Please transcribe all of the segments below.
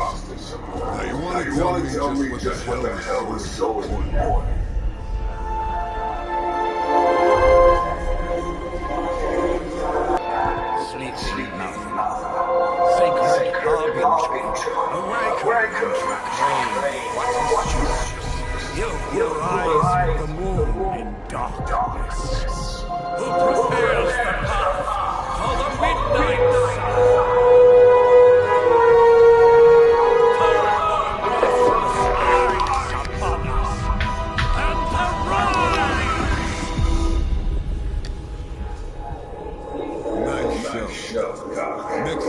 Now you want to tell me just what the hell was so important? Sleep now. Sacred harbinger, awaken to claim what is yours. You will rise with the moon in darkness. Who prepares the path for the midnight sun?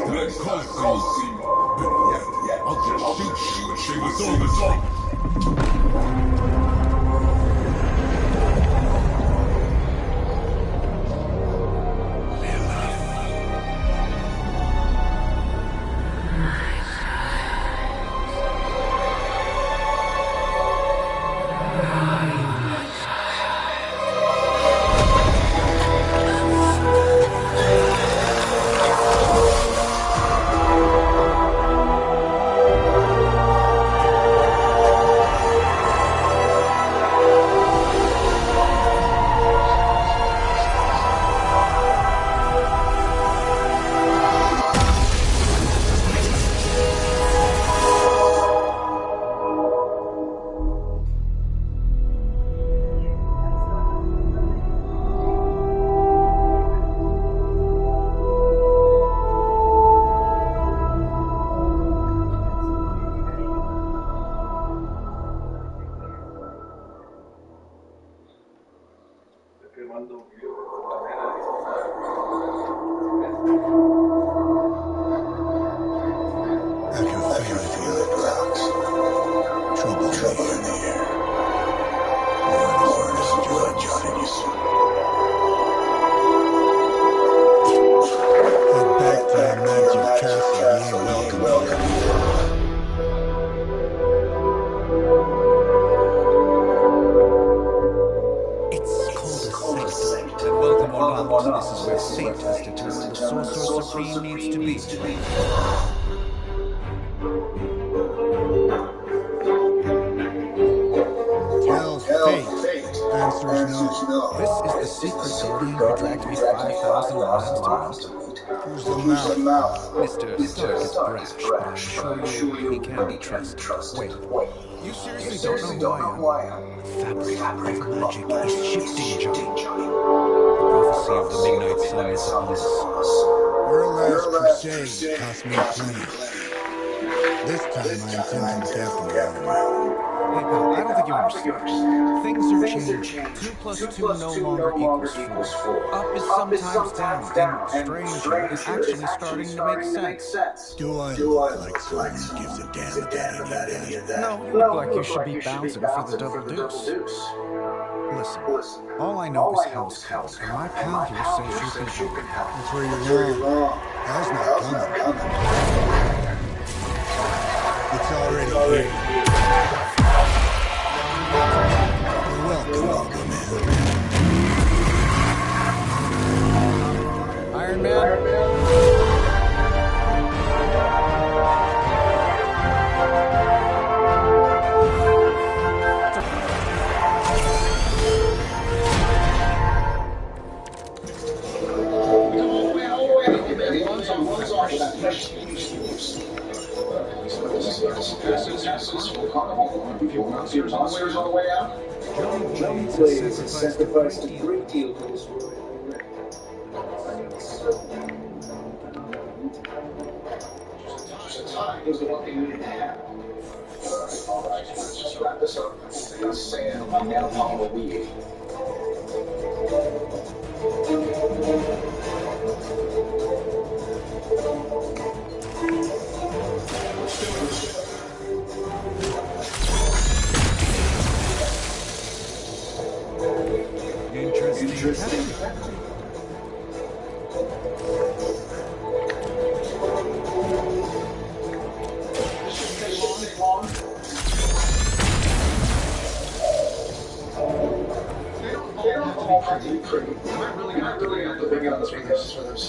Next time, call see. Yeah, I'll just shoot you and shave us all the time. This is where Saint has determined the Sorcerer Supreme needs to be. Tell Fate. Answers no. This is the secret guardian who dragged me 5,000 miles to meet. Who's the mouth? Mr. Stark is brash, but I'm sure he can be trusted. Wait, you seriously don't know who I am? The fabric of magic is shifting, Johnny. The prophecy of the Midnight Sun is upon us. Your last crusade cost me plenty. This time I intend to look after my own. Hey, pal, I don't think you understand. Things are changing. 2 plus 2 no longer equals 4. Up is sometimes down, and strange is actually starting to make sense. Do I look like someone who gives a damn about any of that? No, you look like you should be bouncing for the double deuce. Listen, all I know is Hell's Call, and my pal here says you can help. That's where you're wrong. Hell's not coming. It's already here. You're welcome, Iron Man. Monsters on the way out. Johnny Blaze has sacrificed a great deal for this world. Time was the one thing we didn't have. All right, let's just wrap this up. Say it on the Apollo wheel. Interesting. I really have to bring it on this weekend for this.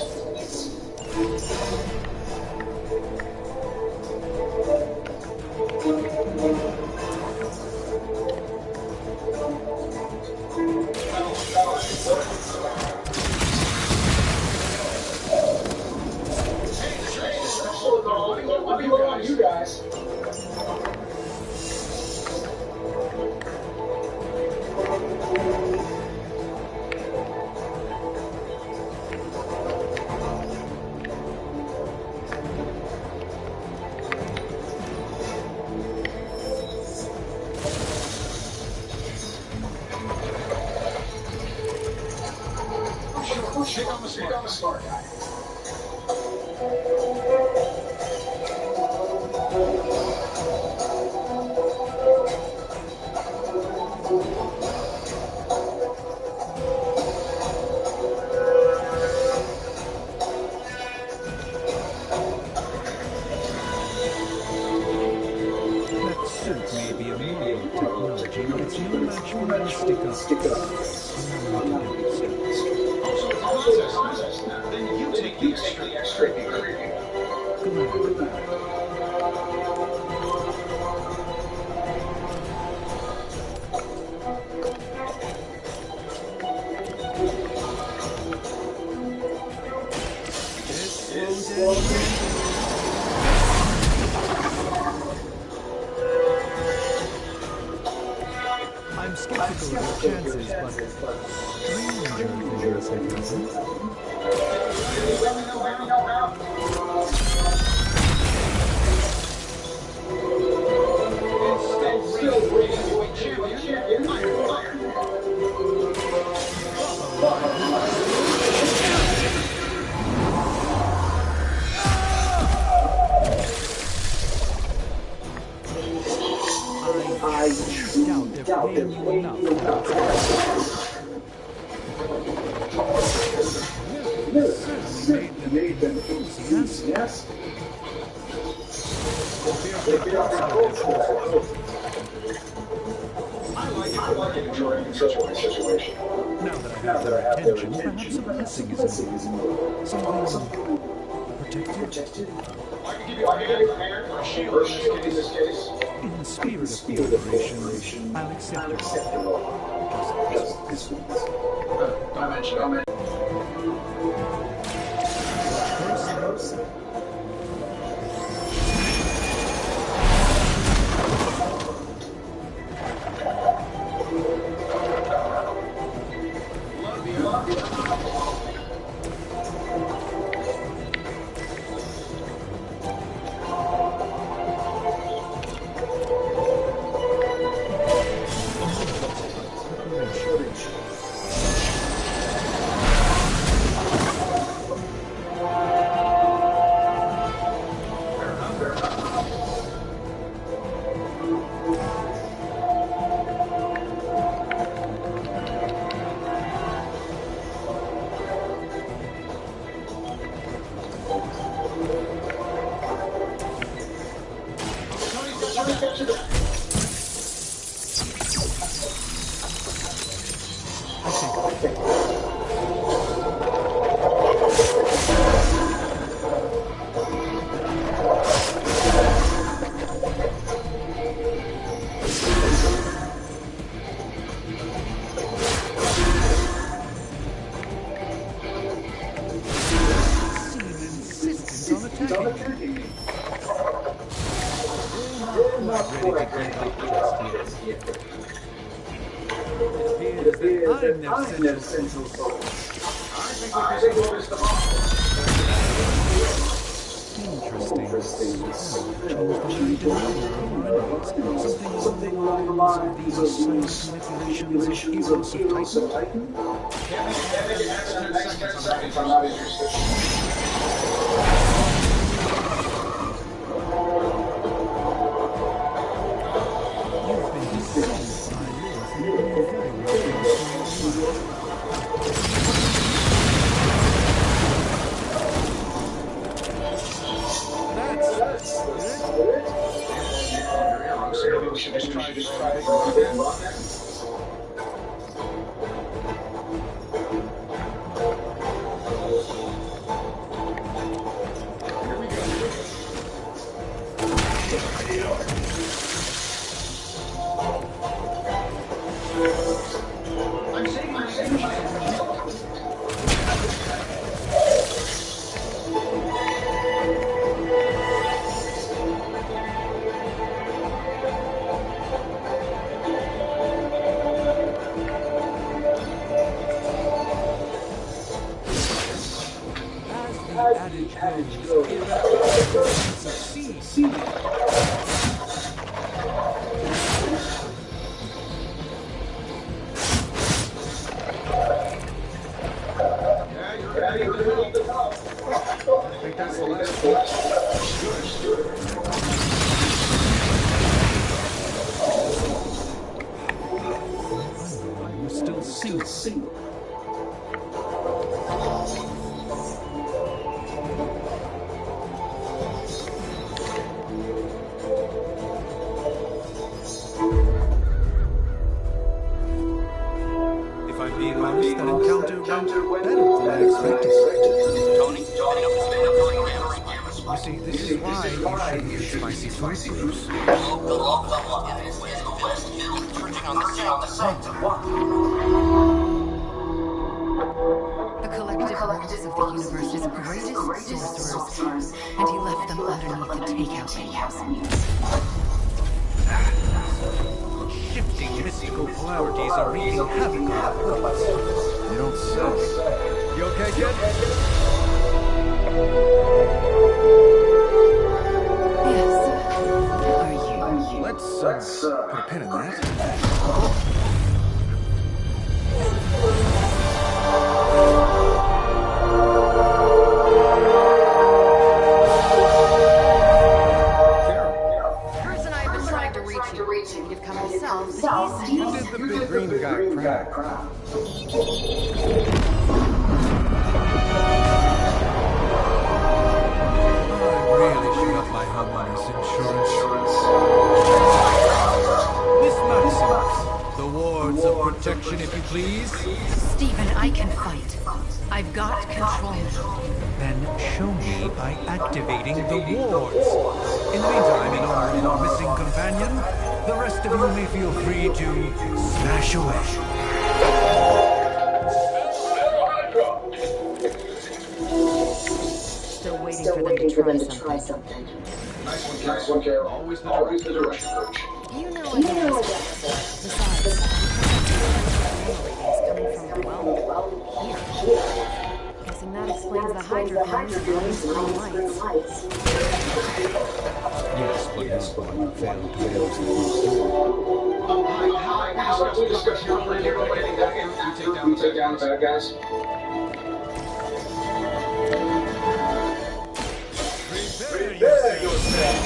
Shake on the smart guy. That suit may be a modern technology, but it's no match for my stick-up. Allow me to demonstrate. Also, it's a contest now. Then you take the extra. Glad. This won't end. I'm skeptical of your chances, but stranger things have happened. Let me know now. It's still Razorweight champion. Iron. I doubt they're paying you enough. You made them enthusiastic. I like it enjoying such a situation. Now that I have their attention, perhaps a blessing is in order. Something protected. I can give you a hand or a shield in this case. In the spirit of cooperation, I'll accept your offer. Just this once. Don't mention it. First, I'm their central soul. I think what is the interesting. Something along the lines of these manipulations of Eros of Titan. I'm not interested. Should just try to go again. adage goes, succeed. Yeah, you're groups. The collective wolves of the universe's greatest sorcerers, and he left them underneath the takeout menus. Shifting mystical polarities are wreaking havoc on our worlds. You don't say. You okay, kid? Yes. Are you? Let's put a pin in that. Bruce and I have been trying to reach you. You've come yourself, but he's... You did the big green guy proud. I really should up my homeowner's insurance. Miss Madison, the wards of protection, if you please. Stephen, I can fight. I've got control now. Then show me by activating the wards. In the meantime, in honor of our missing companion, the rest of you may feel free to smash away. Still waiting for them to try something. Nice one, Carol. Always the direction, coach. You know I don't. Besides, ratings coming from, well, here. Guessing that explains the hydrophones and all these green lights. Yes, but you failed to realize the Hi. We discussed your plan here. You take down the bad guys. Prepare yourself.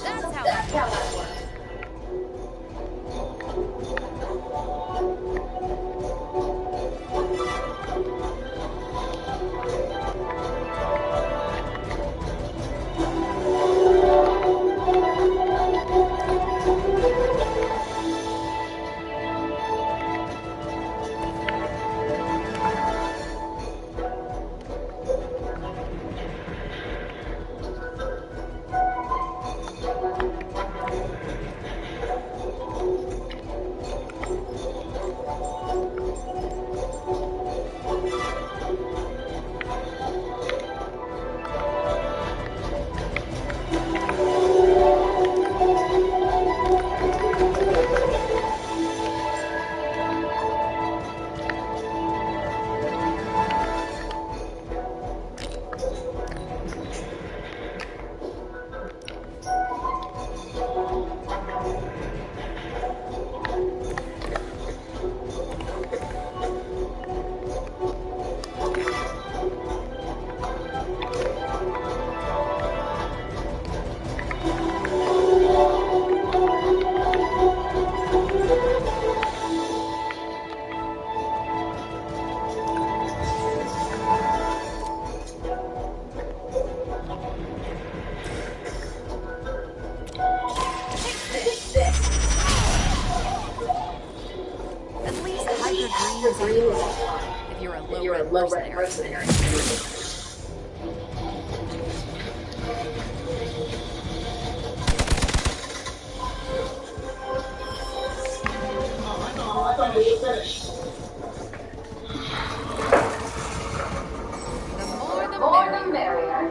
That's how that works. If you're a low-red mercenary. I thought we were finished. The more the merrier.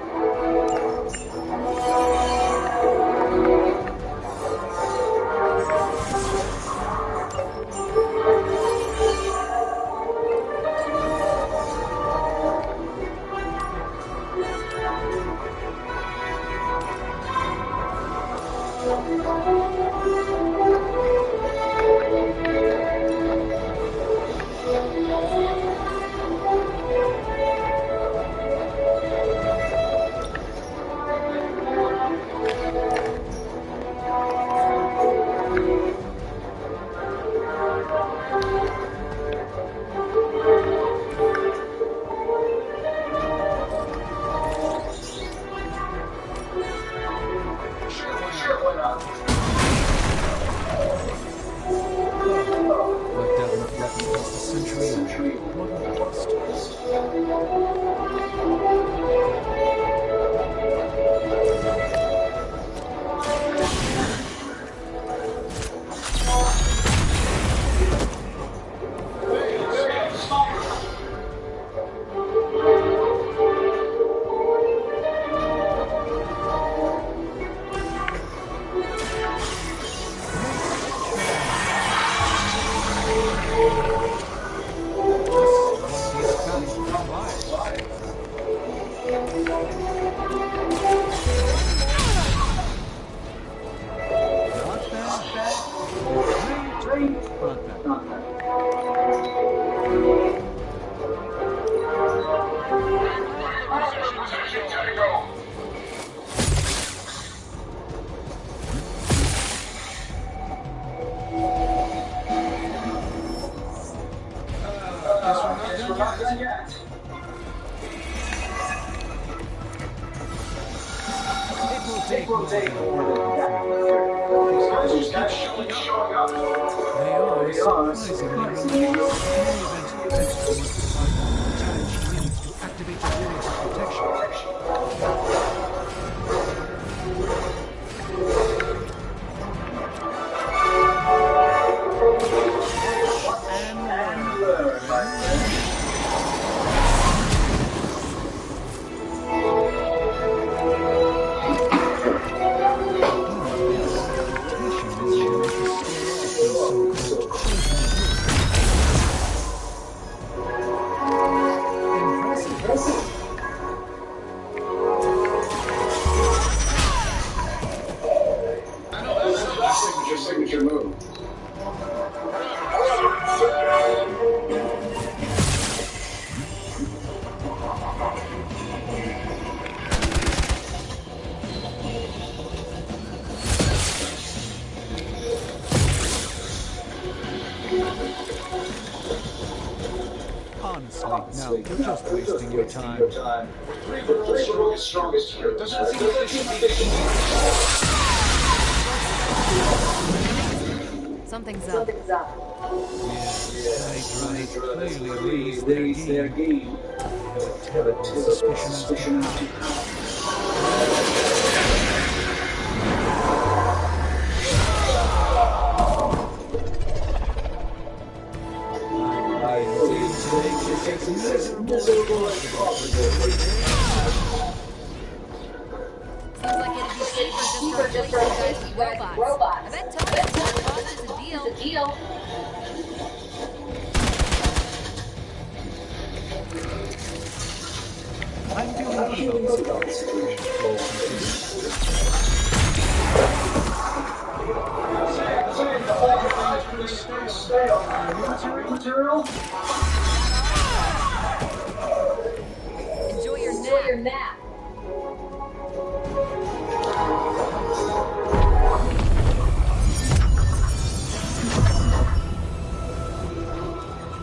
Sure, why not? take more than a bullet before. These guys keep showing up. They are surprisingly reliable. In any event, Dexter must provide all the talent she needs to activate the wards of protection. Signature move. Honestly, now you're just wasting your time. The strongest here. Doesn't seem like this should be. Something's up. Yes, right. Clearly raised their game. I have a terrible suspicion as to how. Seems like it'd be safer just to replace you guys with robots. I bet Tony's boss is a deal. I'm doing Material? Enjoy your nap.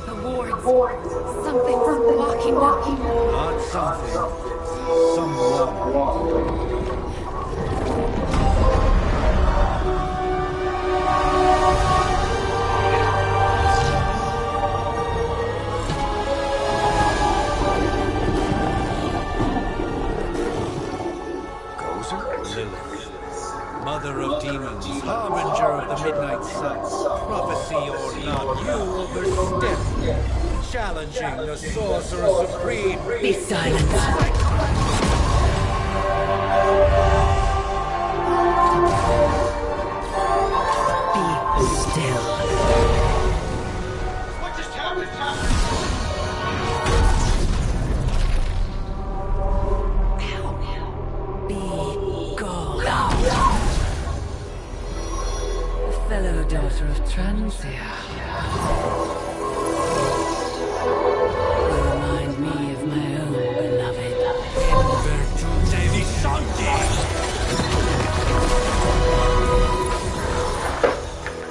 The wards. Something's blocking them. Not something. Someone. Mother of demons, harbinger of the midnight sun, prophecy or not, you overstep, challenging the sorcerer supreme. Be silent. Be still. What just happened? Be gone. Fellow daughter of Transia. You remind me of my own beloved.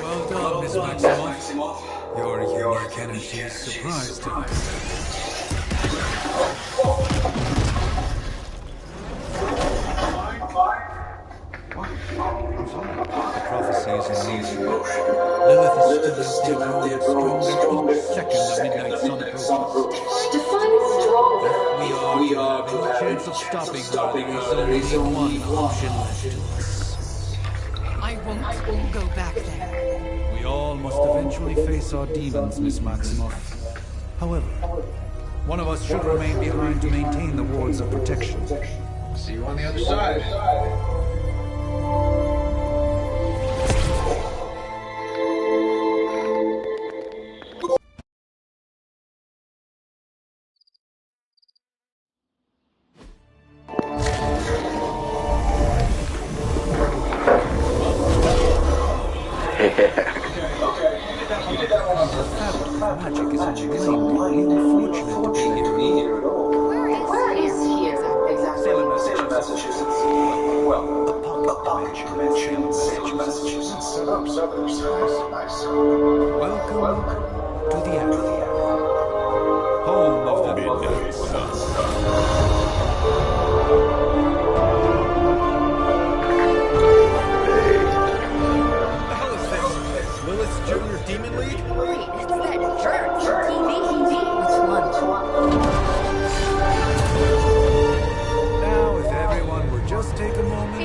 Well done, Miss Maximoff. Your unique energy surprised us. Prophecies in motion. Lilith is still growing stronger each second the midnight sun approaches. Define stronger. We are no chance of stopping her. There is only one option left to us. I won't go back there. We all must eventually face our demons, Miss Maximoff. However, one of us should remain behind to maintain the wards of protection. See you on the other side. Magic is unwillingly unfortunate to be here at all. Where is here exactly? Salem, Massachusetts. Well, a pocket dimension in Salem, Massachusetts. Nice. Welcome to the Area. Home of the midnight sun. just take a moment?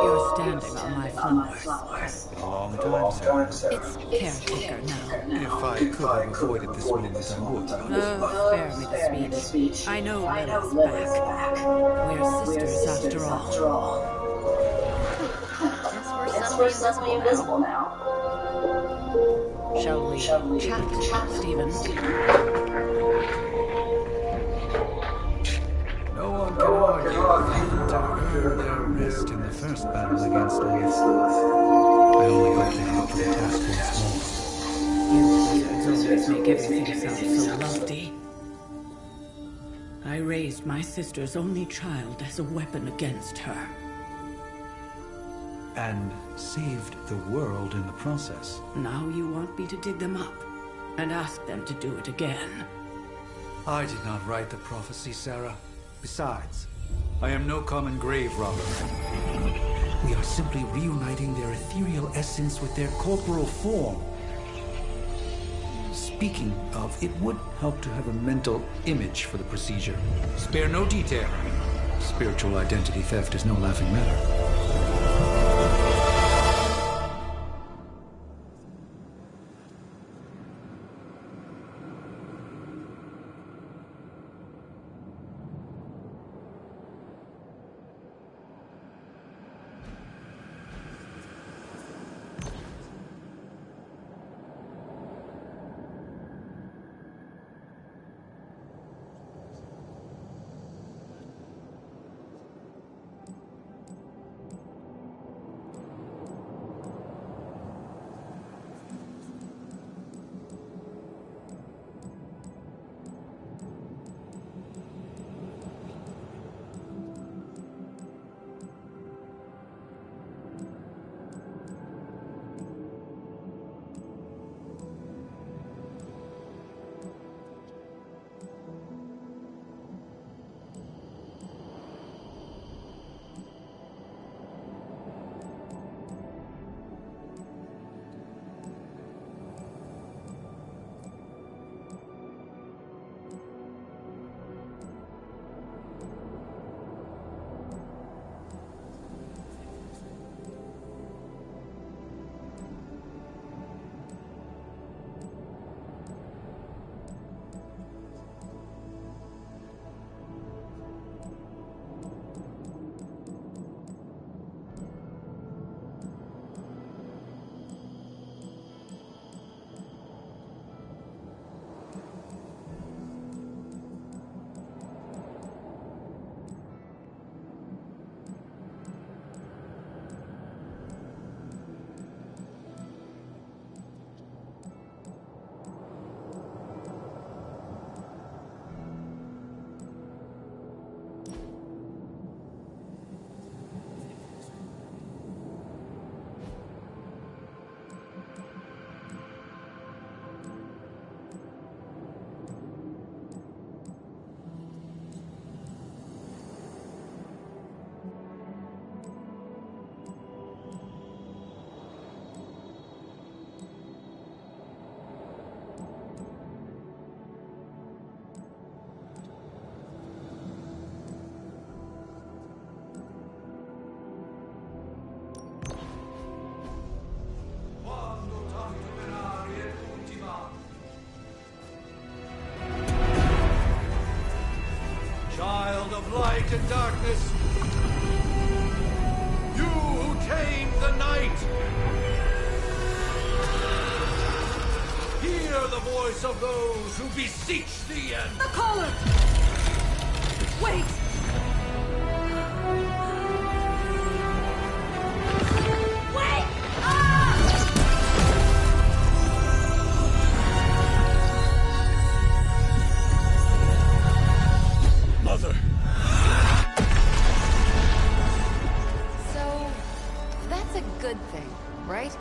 You're standing on my flowers. A long time, Sarah. It's caretaker now. If I could have avoided this moment, I would. Oh, spare me the speech. I know Lilith's back. We're sisters after all. Guess we're suddenly invisible now. Shall we chat, Stephen? No one can argue to earn their rest in the first battle against Lilith. I only hope they help the task once more. You wizards always make everything sound so lofty. I raised my sister's only child as a weapon against her. And saved the world in the process. Now you want me to dig them up and ask them to do it again. I did not write the prophecy, Sarah. Besides, I am no common grave robber. We are simply reuniting their ethereal essence with their corporal form. Speaking of, it would help to have a mental image for the procedure. Spare no detail. Spiritual identity theft is no laughing matter. Light and darkness, you who tamed the night, hear the voice of those who beseech thee and... The caller! Wait! Wait! Mother! So, that's a good thing, right?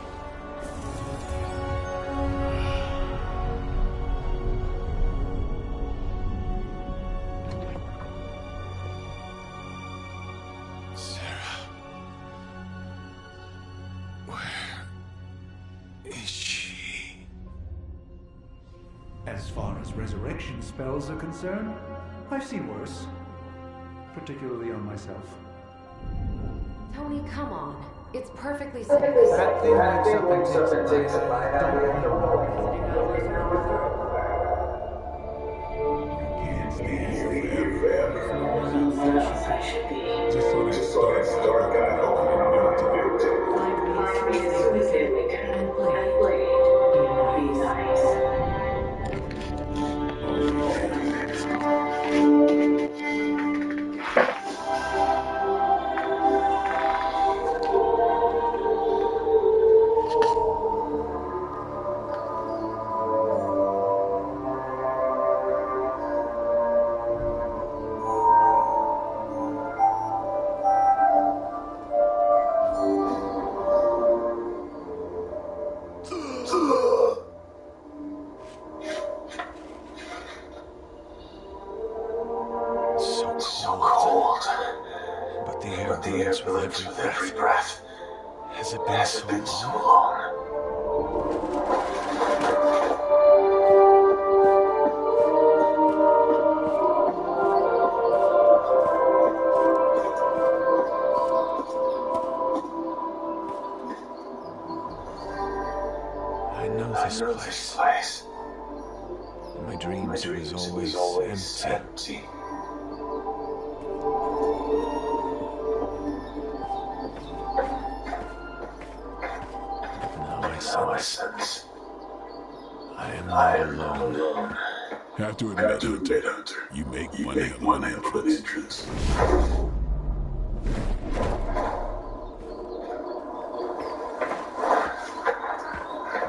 Sarah... As far as resurrection spells are concerned, I've seen worse. Particularly on myself. Tony, come on. It's perfectly safe. That thing wakes up and takes a bite out of your Can't stay here forever. Where else I should be? Just so that store guy open and built it. Find reasons within and blade. Be nice. So cold. But the air burns with every breath. Has it been so long? I know this place. In my dreams, it was always empty. Now I sense I am not alone. Have to admit, Hunter, you make one hell of an entrance.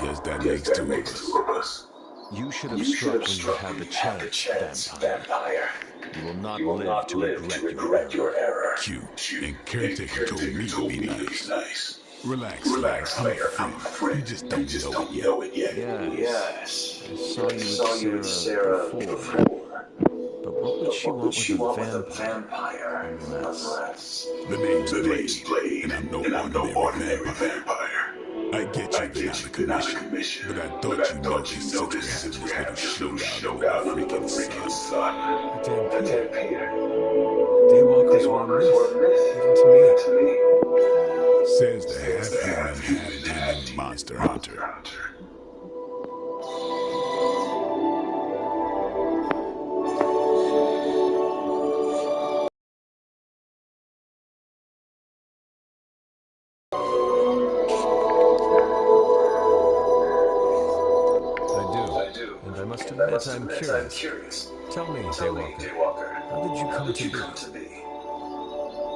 Guess that makes two of us. You should have struck when you had the chance, vampire. You will not live to regret your error. Q, and Caretaker told me to be nice. Relax, I'm a friend. You just don't know it yet. Yes. I saw you with Sarah before. But what would she want with a vampire? Unless... The name's Blade, and I'm no ordinary vampire. I get you've been out of commission, but I thought you noticed since we're having this little showdown over the freaking sun. Damn Peter. Daywalkers were a myth, even to me. Says the half-human, half-demon monster hunter. I do. And I must admit I'm curious. Tell me, Daywalker, how did you come to be?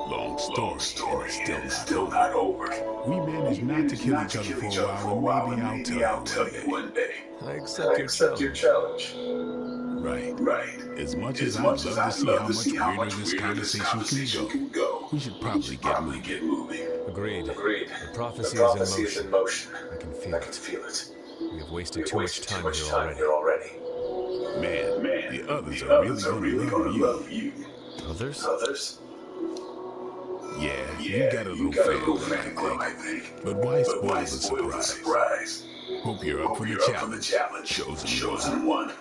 Long story, and it's still not over. We managed not to kill each other for a while, and maybe I'll tell you one day. I accept your challenge. Right. As much as I'd love to see how much weirder this conversation can go, we should probably get moving. Agreed. The prophecy is in motion. I can feel it. We have wasted too much time here already. Man, the others are really gonna love you. Others? Yeah, you got a little fan, I think. But why spoil the surprise? Hope you're up for the challenge. Chosen one.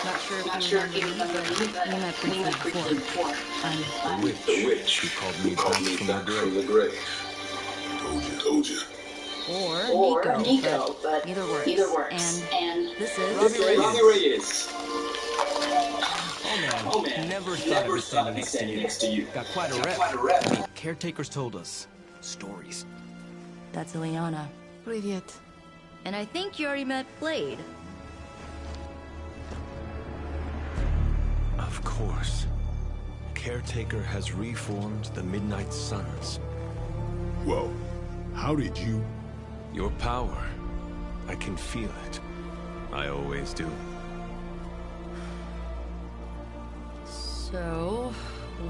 Not sure if you remember me, but we met briefly before. I'm The witch who called me back from the grave. Told you. or Nico, but either works. And this is Robbie Reyes. Oh man, never thought I'd be standing next to you. Got quite a rep. I mean, caretakers told us stories. That's Ileana. Привет. And I think you already met Blade. Of course. Caretaker has reformed the Midnight Suns. Whoa. How did you... Your power. I can feel it. I always do. So,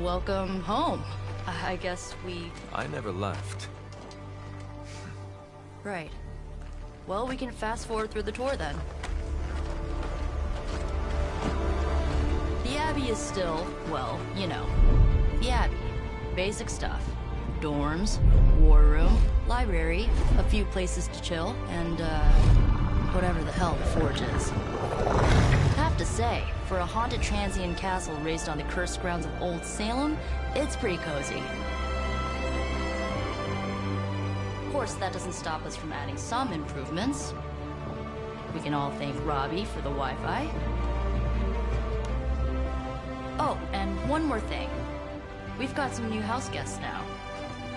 welcome home. I guess we... I never left. Right. Well, we can fast forward through the tour then. The Abbey is still, well, you know, the Abbey. Basic stuff. Dorms, war room, library, a few places to chill, and, whatever the hell the Forge is. Have to say, for a haunted transient castle raised on the cursed grounds of Old Salem, it's pretty cozy. Of course, that doesn't stop us from adding some improvements. We can all thank Robbie for the Wi-Fi. Oh, and one more thing. We've got some new house guests now.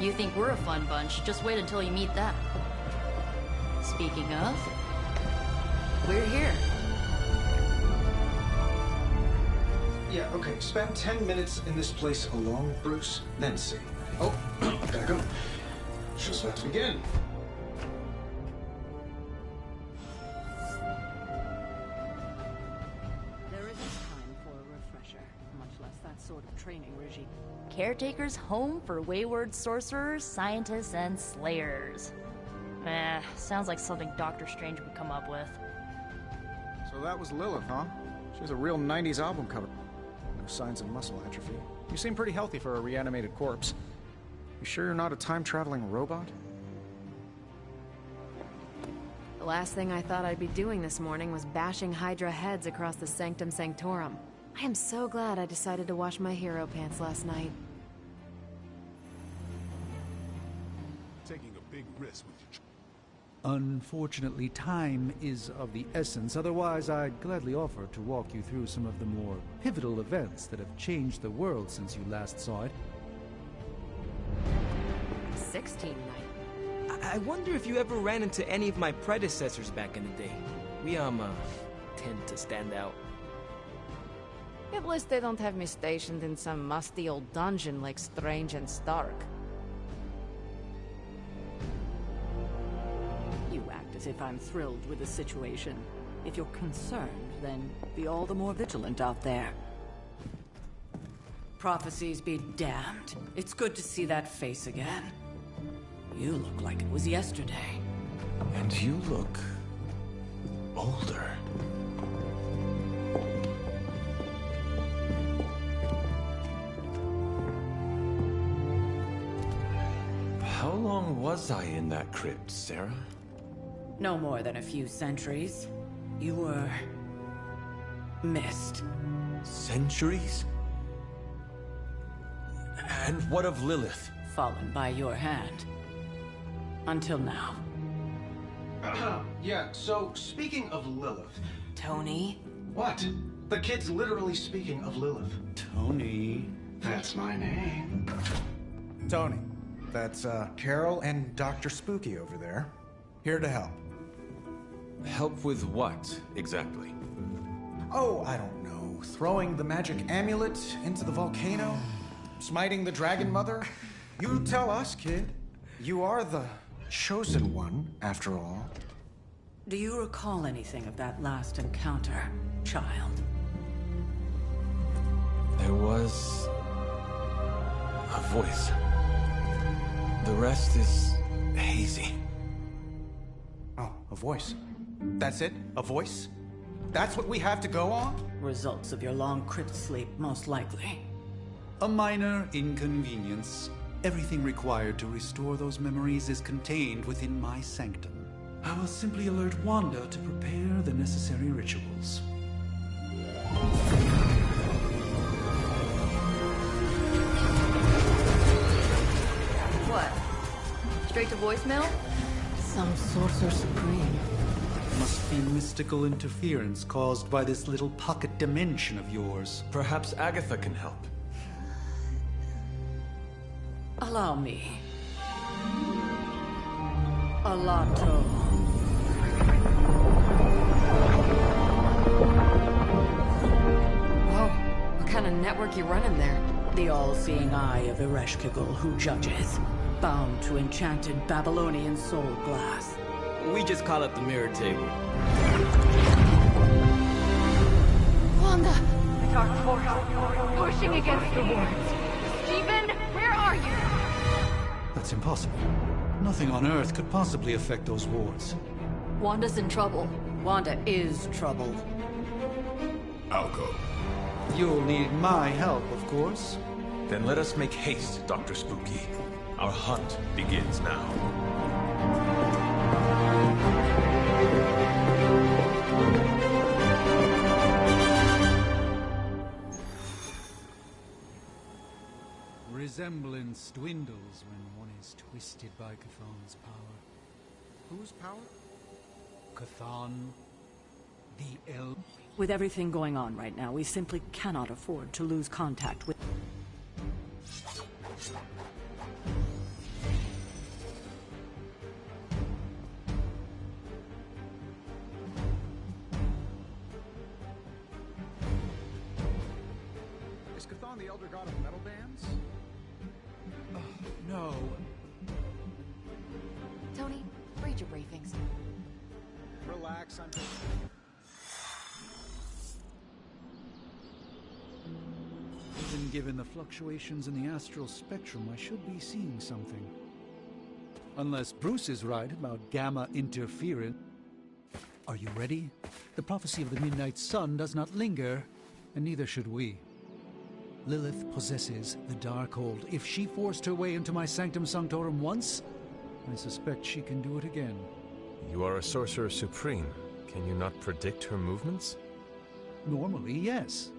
You think we're a fun bunch, just wait until you meet them. Speaking of, we're here. Yeah, okay. Spend 10 minutes in this place alone, Bruce, then see. Oh, gotta go. Show's about to begin. There isn't time for a refresher, much less that sort of training regime. Caretaker's home for wayward sorcerers, scientists, and slayers. Sounds like something Dr. Strange would come up with. So that was Lilith, huh? She has a real 90s album cover. No signs of muscle atrophy. You seem pretty healthy for a reanimated corpse. You sure you're not a time-traveling robot? The last thing I thought I'd be doing this morning was bashing Hydra heads across the Sanctum Sanctorum. I am so glad I decided to wash my hero pants last night. Taking a big risk with you. Unfortunately, time is of the essence. Otherwise, I'd gladly offer to walk you through some of the more pivotal events that have changed the world since you last saw it. 16 night. I wonder if you ever ran into any of my predecessors back in the day. We, tend to stand out. At least they don't have me stationed in some musty old dungeon like Strange and Stark. You act as if I'm thrilled with the situation. If you're concerned, then be all the more vigilant out there. Prophecies be damned. It's good to see that face again. You look like it was yesterday. And you look... older. How long was I in that crypt, Sarah? No more than a few centuries. You were... missed. Centuries? And what of Lilith? Fallen by your hand. Until now. Yeah, so speaking of Lilith... Tony? What? The kid's literally speaking of Lilith. Tony. That's my name. Tony. That's, Carol and Dr. Spooky over there. Here to help. Help with what, exactly? Oh, I don't know. Throwing the magic amulet into the volcano? Smiting the Dragon Mother? You tell us, kid. You are the chosen one, after all. Do you recall anything of that last encounter, child? There was... a voice. The rest is hazy. Oh, a voice. That's it? A voice? That's what we have to go on? Results of your long crypt sleep, most likely. A minor inconvenience. Everything required to restore those memories is contained within my sanctum. I will simply alert Wanda to prepare the necessary rituals. voicemail? Some Sorcerer Supreme. Must be mystical interference caused by this little pocket dimension of yours. Perhaps Agatha can help. Allow me. Alato. Whoa, what kind of network you running there? The all-seeing eye of Ereshkigal who judges, bound to enchanted Babylonian soul glass. We just call it the mirror table. Wanda! The dark force, pushing against the wards. Stephen, where are you? That's impossible. Nothing on Earth could possibly affect those wards. Wanda's in trouble. Wanda is troubled. I'll go. You'll need my help, of course. Then let us make haste, Dr. Spooky. Our hunt begins now. Resemblance dwindles when one is twisted by Chthon's power. Whose power? Chthon, the elf. With everything going on right now, we simply cannot afford to lose contact with... Is Chthon the elder god of metal bands? No. Tony, read your briefings. Relax, I'm just... Even given the fluctuations in the astral spectrum, I should be seeing something. Unless Bruce is right about gamma interference. Are you ready? The prophecy of the Midnight Sun does not linger, and neither should we. Lilith possesses the Darkhold. If she forced her way into my Sanctum Sanctorum once, I suspect she can do it again. You are a Sorcerer Supreme. Can you not predict her movements? Normally, yes.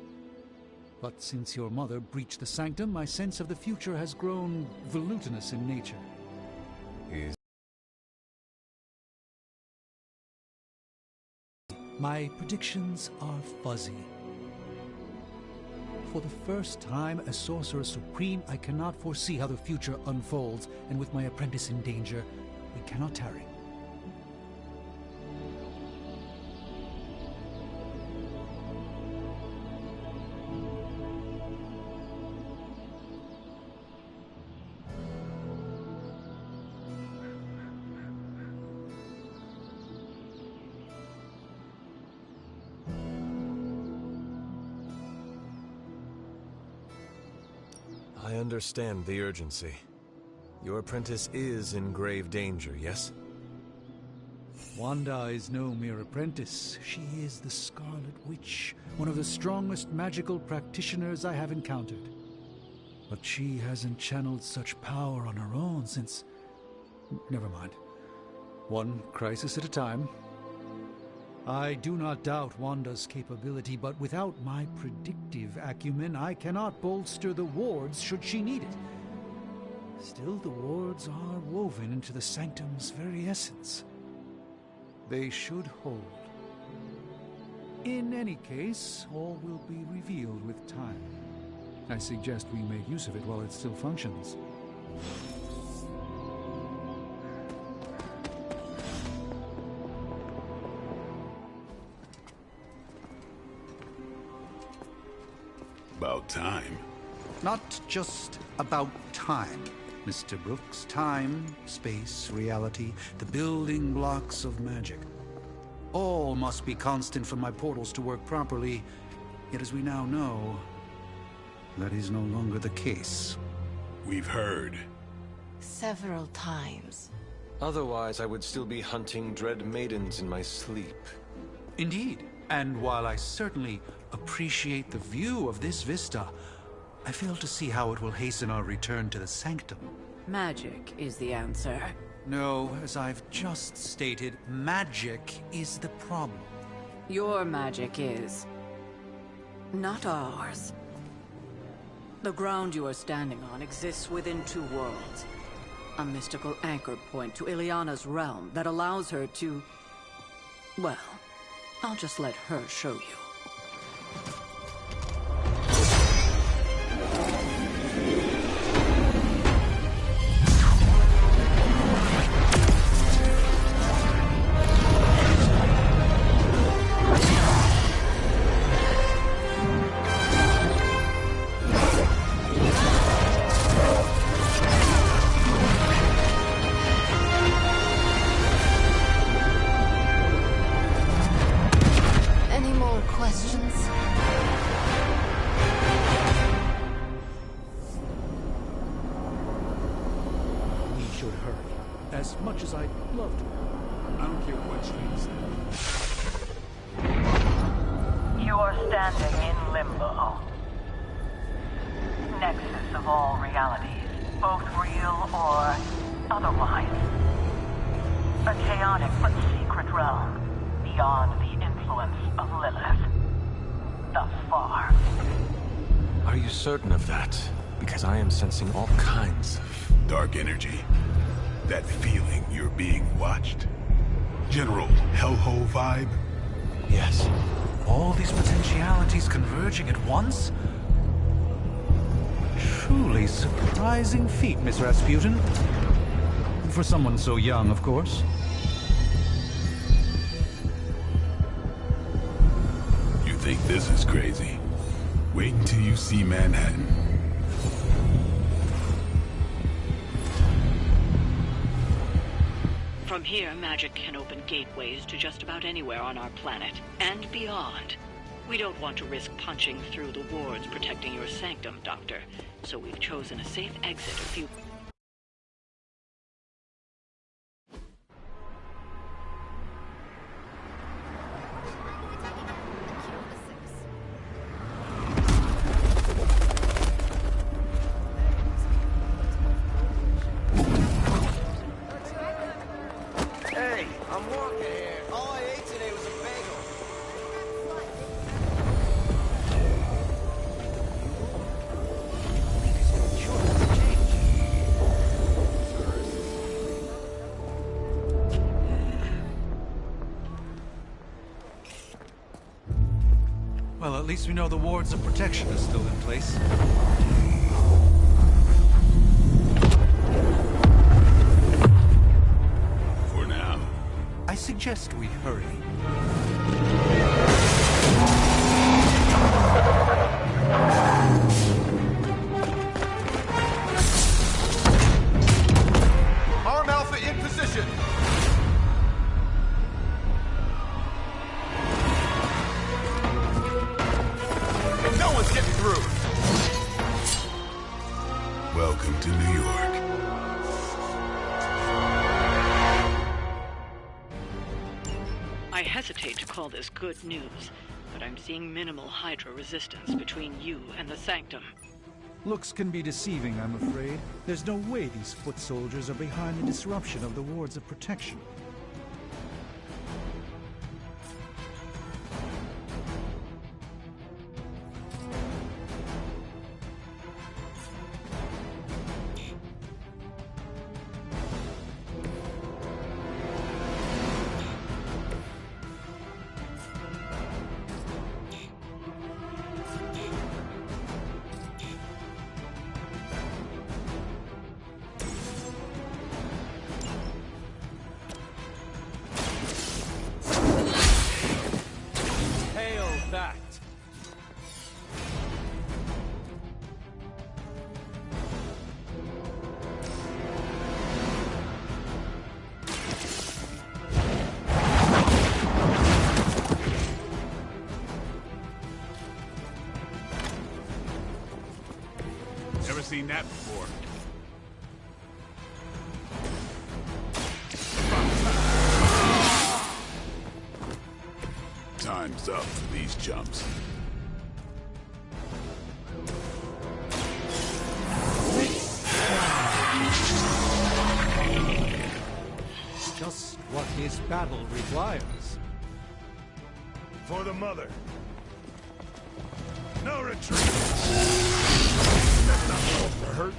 But since your mother breached the Sanctum, my sense of the future has grown volutinous in nature. My predictions are fuzzy. For the first time as Sorcerer Supreme, I cannot foresee how the future unfolds, and with my apprentice in danger, we cannot tarry. I understand the urgency. Your apprentice is in grave danger, yes? Wanda is no mere apprentice. She is the Scarlet Witch, one of the strongest magical practitioners I have encountered. But she hasn't channeled such power on her own since... Never mind. One crisis at a time. I do not doubt Wanda's capability, but without my predictive acumen, I cannot bolster the wards should she need it. Still, the wards are woven into the Sanctum's very essence. They should hold. In any case, all will be revealed with time. I suggest we make use of it while it still functions. About time. Not just about time, Mr. Brooks. Time, space, reality, the building blocks of magic. All must be constant for my portals to work properly. Yet as we now know, that is no longer the case. We've heard. Several times. Otherwise, I would still be hunting dread maidens in my sleep. Indeed. And while I certainly appreciate the view of this vista, I fail to see how it will hasten our return to the Sanctum. Magic is the answer. No, as I've just stated, magic is the problem. Your magic is... not ours. The ground you are standing on exists within two worlds. A mystical anchor point to Ileana's realm that allows her to... Well, I'll just let her show you. As much as I'd love to. I don't care what Strange said. You are standing in limbo. Nexus of all realities, both real or otherwise. A chaotic but secret realm, beyond the influence of Lilith. Thus far. Are you certain of that? Because I am sensing all kinds of... dark energy. That feeling you're being watched? General hellhole vibe? Yes. All these potentialities converging at once? Truly surprising feat, Miss Rasputin. For someone so young, of course. You think this is crazy? Wait until you see Manhattan. From here, magic can open gateways to just about anywhere on our planet, and beyond. We don't want to risk punching through the wards protecting your sanctum, Doctor, so we've chosen a safe exit a few... Well, at least we know the wards of protection are still in place. For now. I suggest we hurry. Arm Alpha in position! No one's getting through! Welcome to New York. I hesitate to call this good news, but I'm seeing minimal Hydra resistance between you and the Sanctum. Looks can be deceiving, I'm afraid. There's no way these foot soldiers are behind the disruption of the wards of protection. Never seen that before. Time's up for these chumps. Just what his battle requires. For the mother. No retreat! That's not all for hurt.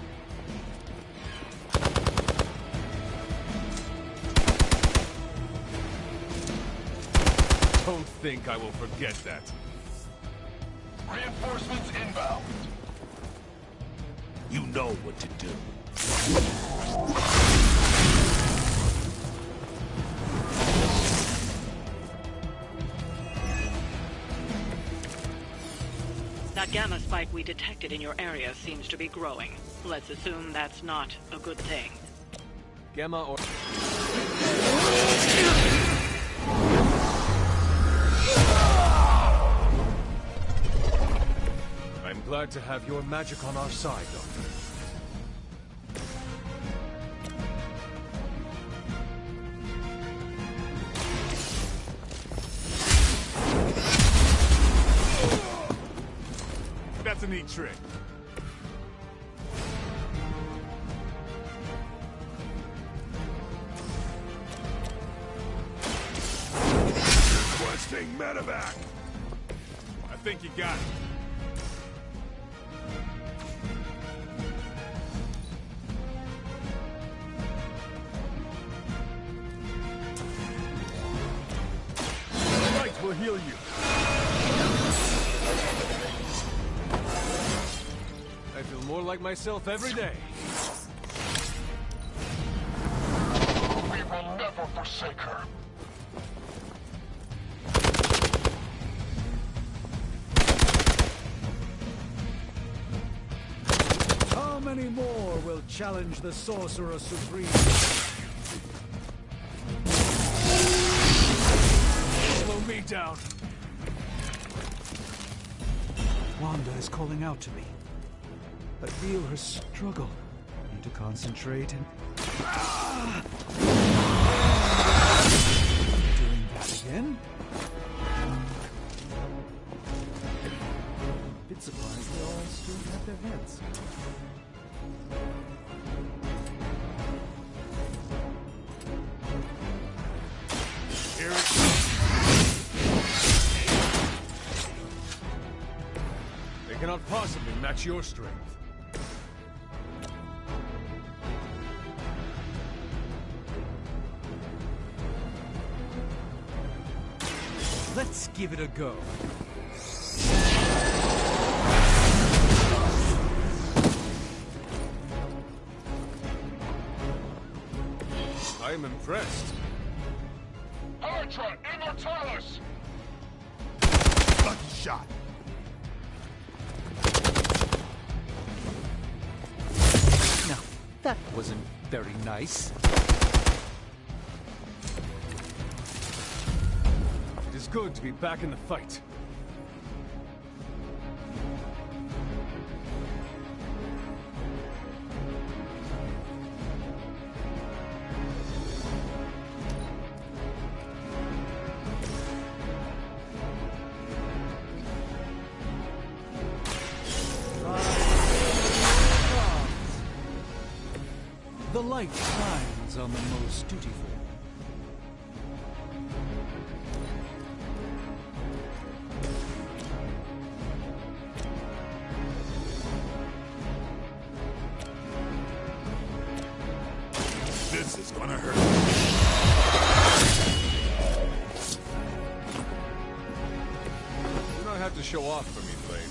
think I will forget that? Reinforcements inbound. You know what to do. That gamma spike we detected in your area seems to be growing. Let's assume that's not a good thing. Gamma or... I'm glad to have your magic on our side, Doctor. That's a neat trick. Requesting medevac. I think you got it. Light will heal you. I feel more like myself every day. We will never forsake her. How many more will challenge the Sorcerer Supreme? Slow me down. Wanda is calling out to me. I feel her struggle. I need to concentrate and... Doing that again? Bit surprised they all still have their heads. Here it comes. They cannot possibly match your strength. Let's give it a go. I am impressed. Hydra Immortalis! Lucky shot. Now, that wasn't very nice. It is good to be back in the fight. The light shines on the most dutiful. This is gonna hurt. You do not have to show off for me, Blade.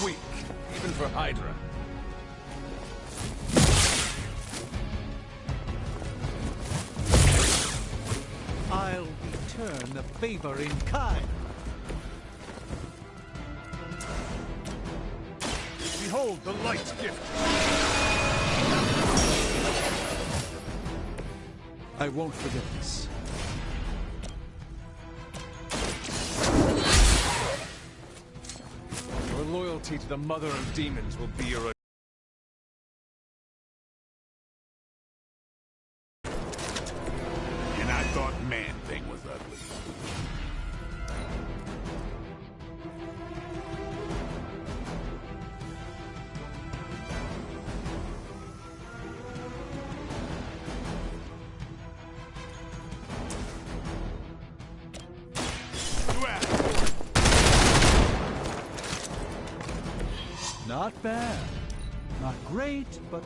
Weak, even for Hydra. I'll return the favor in kind. Behold the light's gift. I won't forget this. Your loyalty to the Mother of Demons will be your... And I thought Man-Thing was ugly. Not bad. Not great, but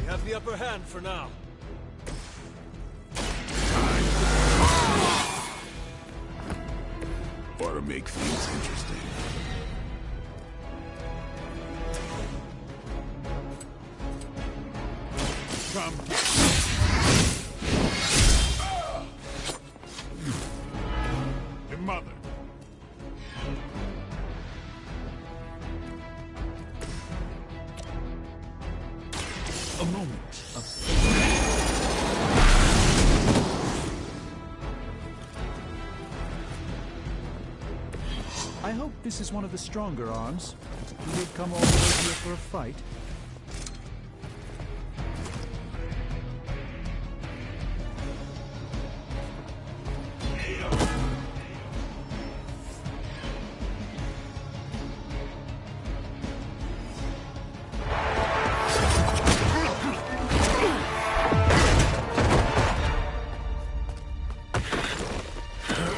We have the upper hand for now. Or to make things interesting. Come. Your mother. A moment of... I hope this is one of the stronger arms. You would come all the way here for a fight.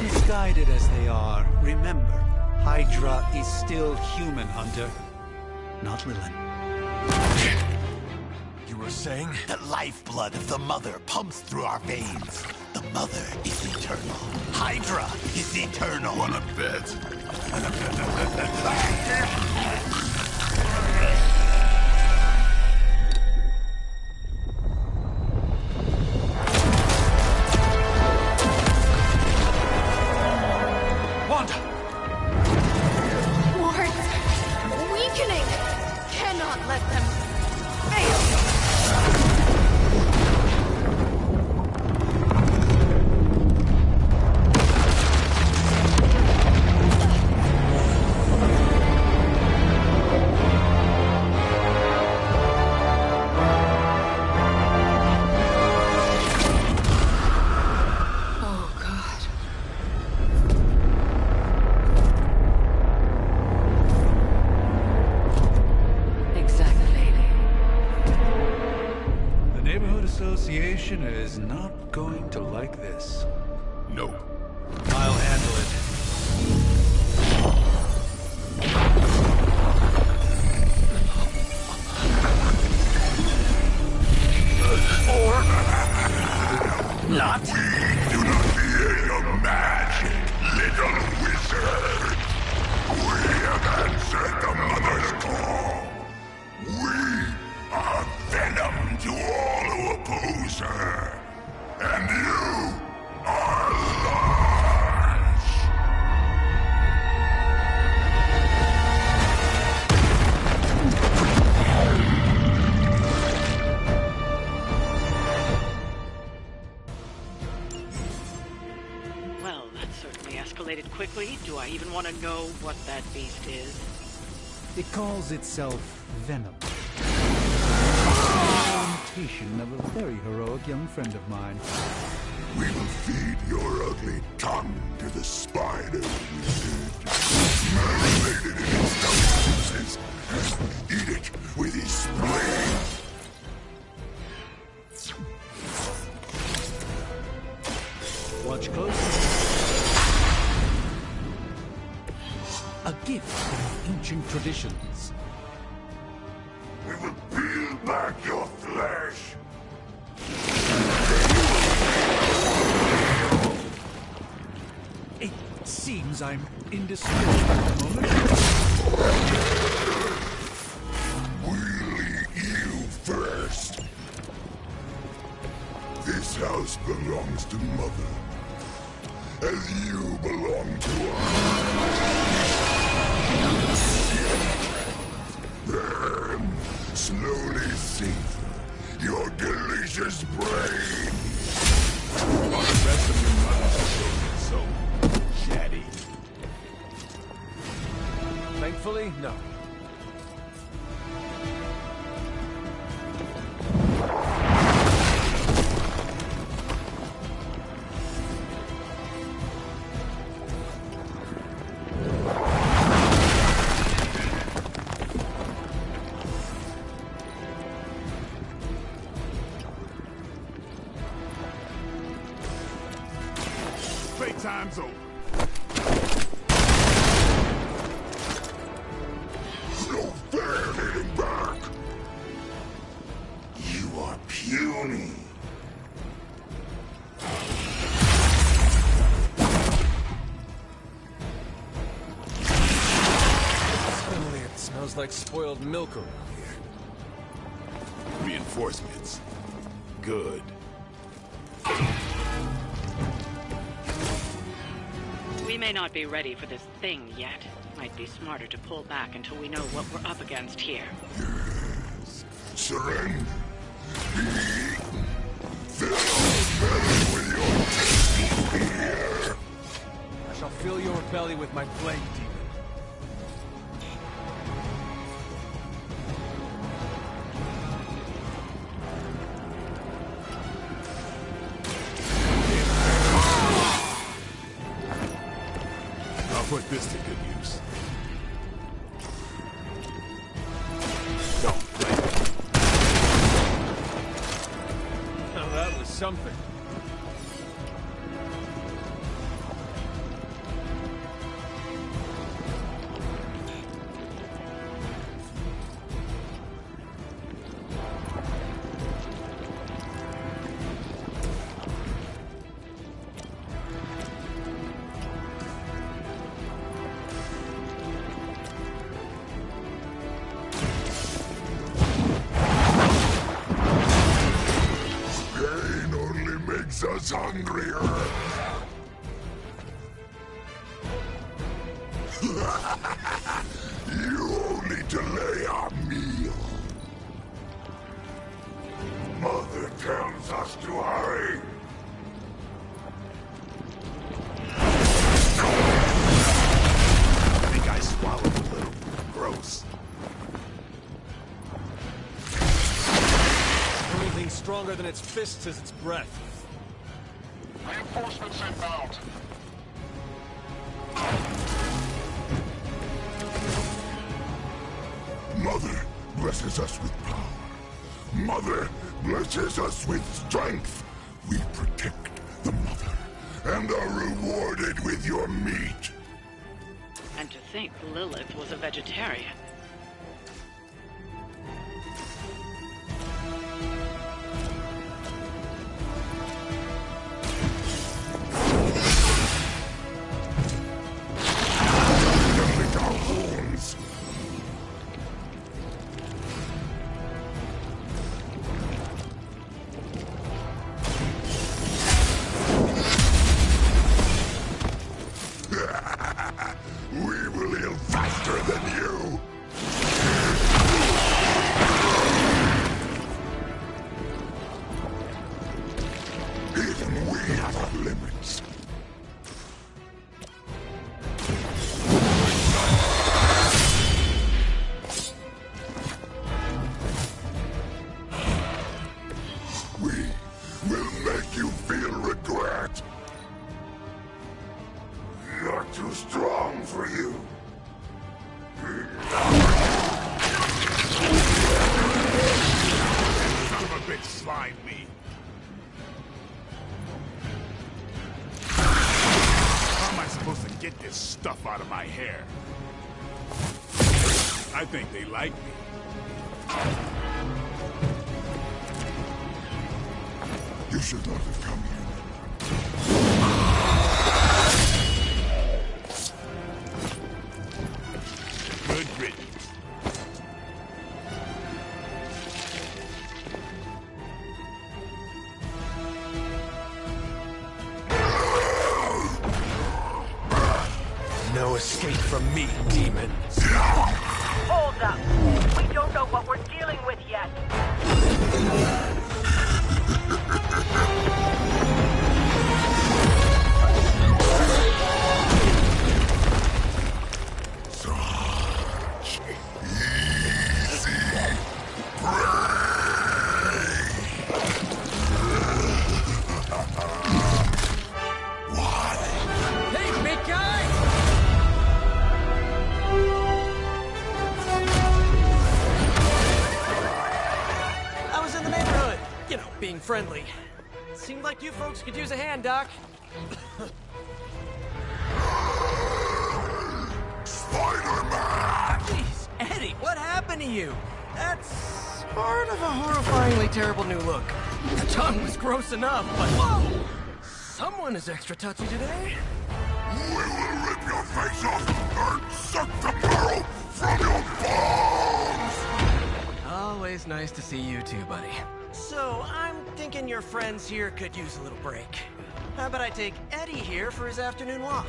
Misguided as they are, remember, Hydra is still human, Hunter. Not Lilith. You were saying? The lifeblood of the Mother pumps through our veins. The Mother is eternal. Hydra is eternal. Wanna bet? Association is not going to like this. No. I'll handle it. Or not. We do not fear your magic, little wizard. We have answered the Mother's call. We are venom to all who oppose her. And you are large. Well, that certainly escalated quickly. Do I even want to know what that beast is? It calls itself Venom. Of a very heroic young friend of mine. We will feed your ugly tongue to the spider wizard. Marinate it in its stomach juices and eat it with his spleen. Watch closely. A gift from ancient traditions. We will peel back your flesh. It seems I'm indispensable at the moment. We'll eat you first. This house belongs to Mother, as you belong to us. Then, slowly savor your delicious brain. While the rest of your mother's children so chatty. Thankfully, no. Playtime's over. like spoiled milk around here. Reinforcements. Good. We may not be ready for this thing yet. Might be smarter to pull back until we know what we're up against here. Yes. Surrender. Be eaten. Fill our belly with your tasty fear. I shall fill your belly with my plague demon. Put this to good use. Don't play. Now that was something. Us hungrier. You only delay our meal. Mother tells us to hurry. I think I swallowed a little. Gross. The only thing stronger than its fists is its breath. Reinforcements inbound. Mother blesses us with power. Mother blesses us with strength. We protect the mother and are rewarded with your meat. And to think Lilith was a vegetarian. Too strong for you. Son of a bitch slime me. How am I supposed to get this stuff out of my hair? I think they like me. You should not have come here. Good riddance. No escape from me, demon. Hold up. We don't know what we're dealing with yet. Being friendly. Seemed like you folks could use a hand, Doc. Spider-Man! Jeez, Eddie, what happened to you? That's part of a horrifyingly terrible new look. The tongue was gross enough, but whoa! Someone is extra touchy today. We will rip your face off and suck the marrow from your bones! Always nice to see you too, buddy. So, I'm thinking your friends here could use a little break. How about I take Eddie here for his afternoon walk?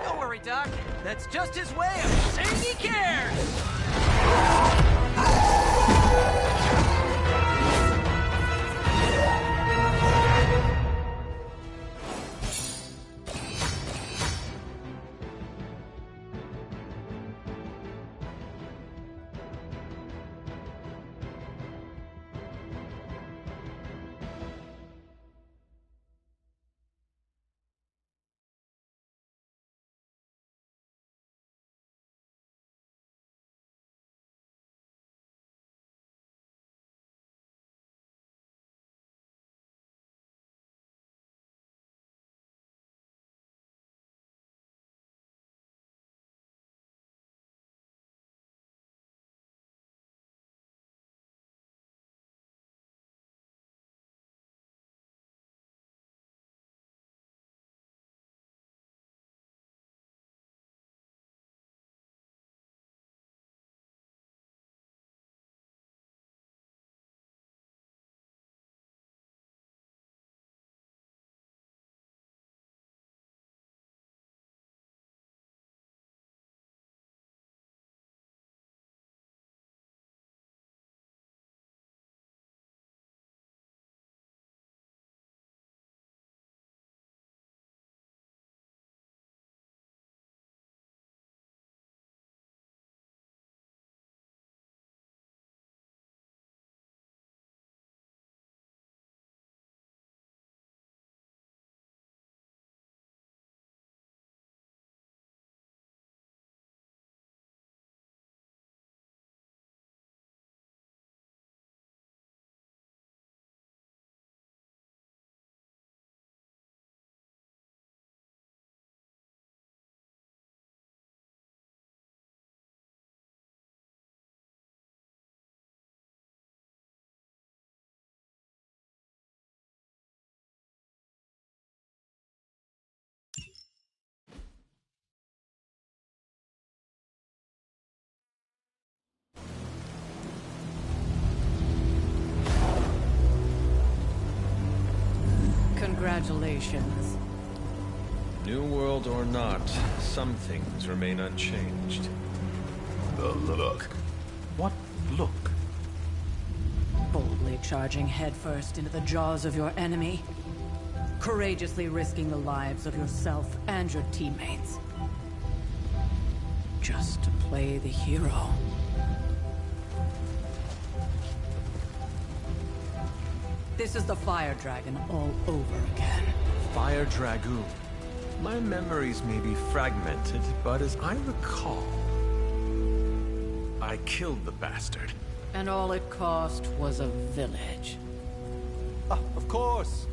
Don't worry, Doc. That's just his way of saying he cares! Congratulations. New world or not, some things remain unchanged. The look. What look? Boldly charging headfirst into the jaws of your enemy. Courageously risking the lives of yourself and your teammates. Just to play the hero. This is the Fire Dragon all over again. Fire Dragoon. My memories may be fragmented, but as I recall, I killed the bastard. And all it cost was a village. Of course.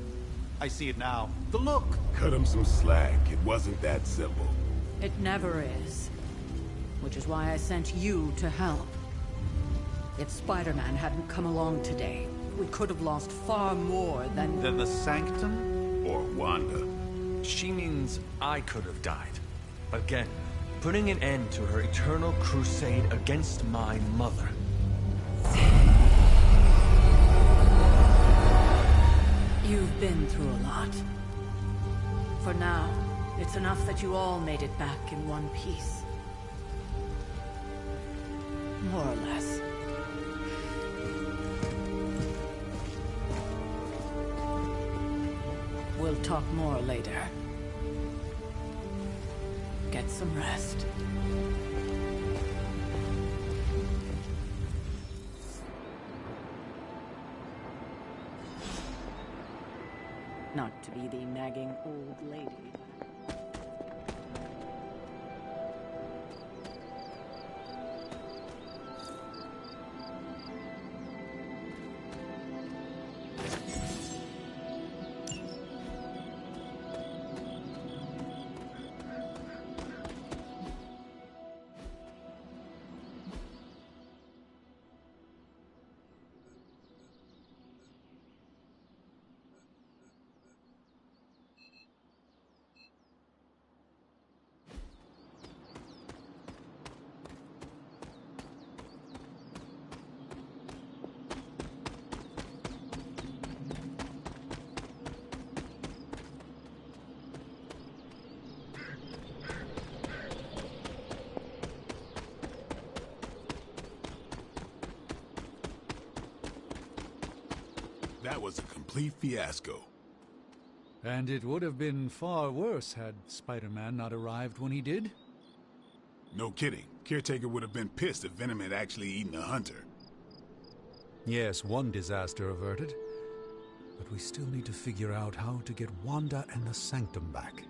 I see it now. The look. Cut him some slack. It wasn't that simple. It never is. Which is why I sent you to help. If Spider-Man hadn't come along today, we could have lost far more than... Than the Sanctum? Or Wanda. She means I could have died. Again, putting an end to her eternal crusade against my mother. You've been through a lot. For now, it's enough that you all made it back in one piece. More or less. We'll talk more later. Get some rest. Not to be the nagging old lady. That was a complete fiasco. And it would have been far worse had Spider-Man not arrived when he did. No kidding. Caretaker would have been pissed if Venom had actually eaten a hunter. Yes, one disaster averted. But we still need to figure out how to get Wanda and the Sanctum back.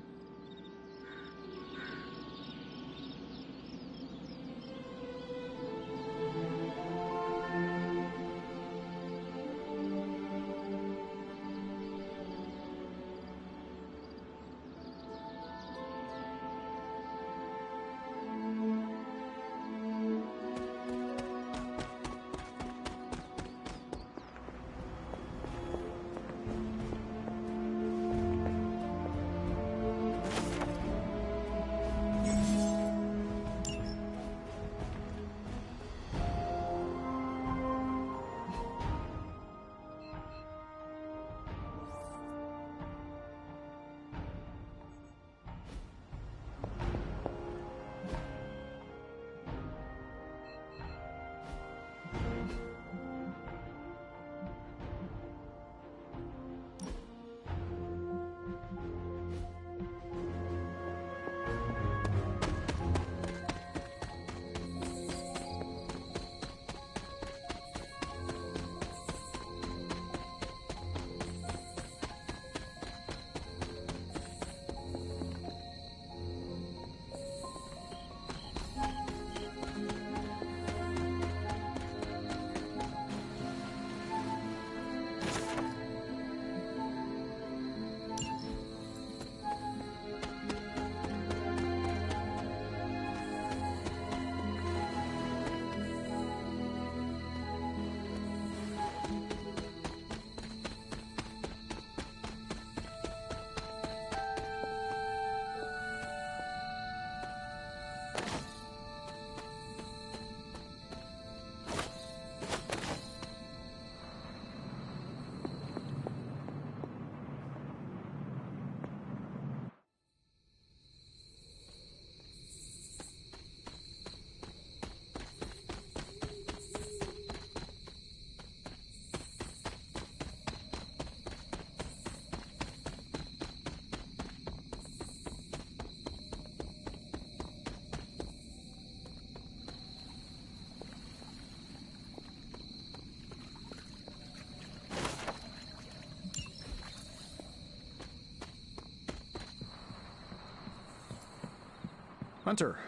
Hunter,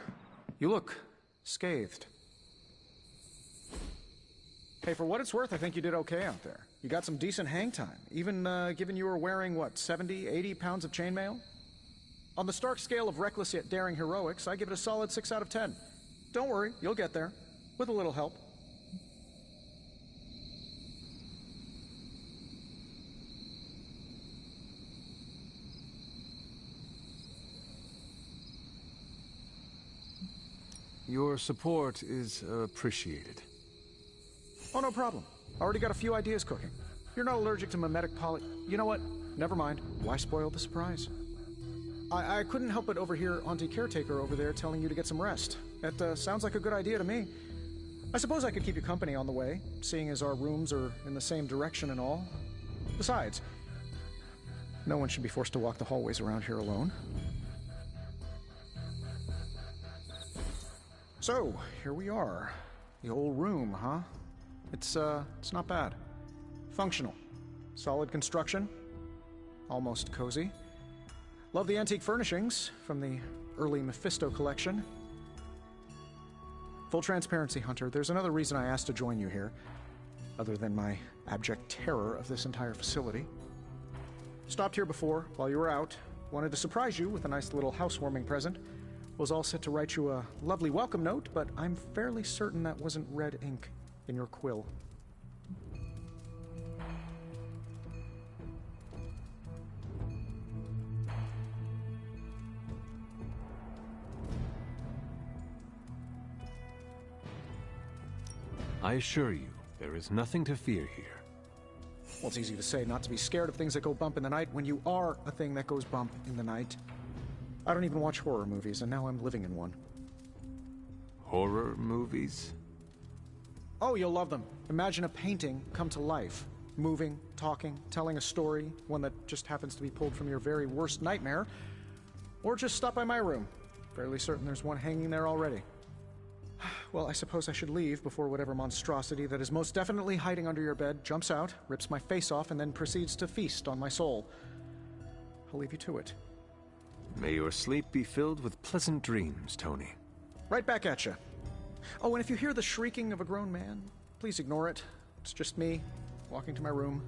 you look scathed. Hey, for what it's worth, I think you did okay out there. You got some decent hang time, even given you were wearing, what, 70, 80 pounds of chainmail? On the Stark scale of reckless yet daring heroics, I give it a solid 6 out of 10. Don't worry, you'll get there. With a little help. Your support is appreciated. Oh, no problem. Already got a few ideas cooking. You're not allergic to mimetic poly... You know what? Never mind. Why spoil the surprise? I couldn't help but overhear Auntie Caretaker over there telling you to get some rest. That sounds like a good idea to me. I suppose I could keep you company on the way, seeing as our rooms are in the same direction and all. Besides, no one should be forced to walk the hallways around here alone. So, here we are. The old room, huh? It's not bad. Functional. Solid construction. Almost cozy. Love the antique furnishings from the early Mephisto collection. Full transparency, Hunter, there's another reason I asked to join you here, other than my abject terror of this entire facility. Stopped here before, while you were out. Wanted to surprise you with a nice little housewarming present. Was all set to write you a lovely welcome note, but I'm fairly certain that wasn't red ink in your quill. I assure you, there is nothing to fear here. Well, it's easy to say not to be scared of things that go bump in the night when you are a thing that goes bump in the night. I don't even watch horror movies, and now I'm living in one. Horror movies? Oh, you'll love them. Imagine a painting come to life. moving, talking, telling a story, one that just happens to be pulled from your very worst nightmare, or just stop by my room. Fairly certain there's one hanging there already. Well, I suppose I should leave before whatever monstrosity that is most definitely hiding under your bed jumps out, rips my face off, and then proceeds to feast on my soul. I'll leave you to it. May your sleep be filled with pleasant dreams, Tony. Right back at you. Oh, and if you hear the shrieking of a grown man, please ignore it. It's just me, walking to my room.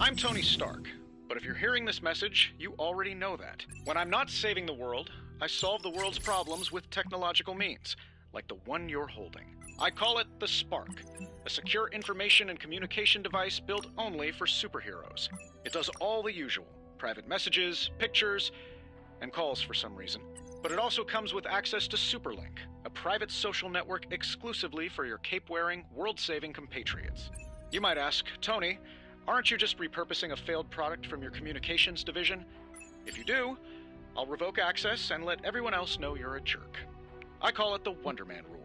I'm Tony Stark, but if you're hearing this message, you already know that. When I'm not saving the world, I solve the world's problems with technological means, like the one you're holding. I call it the Spark, a secure information and communication device built only for superheroes. It does all the usual, private messages, pictures, and calls for some reason. But it also comes with access to Superlink, a private social network exclusively for your cape-wearing, world-saving compatriots. You might ask, Tony, aren't you just repurposing a failed product from your communications division? If you do, I'll revoke access and let everyone else know you're a jerk. I call it the Wonder Man rule.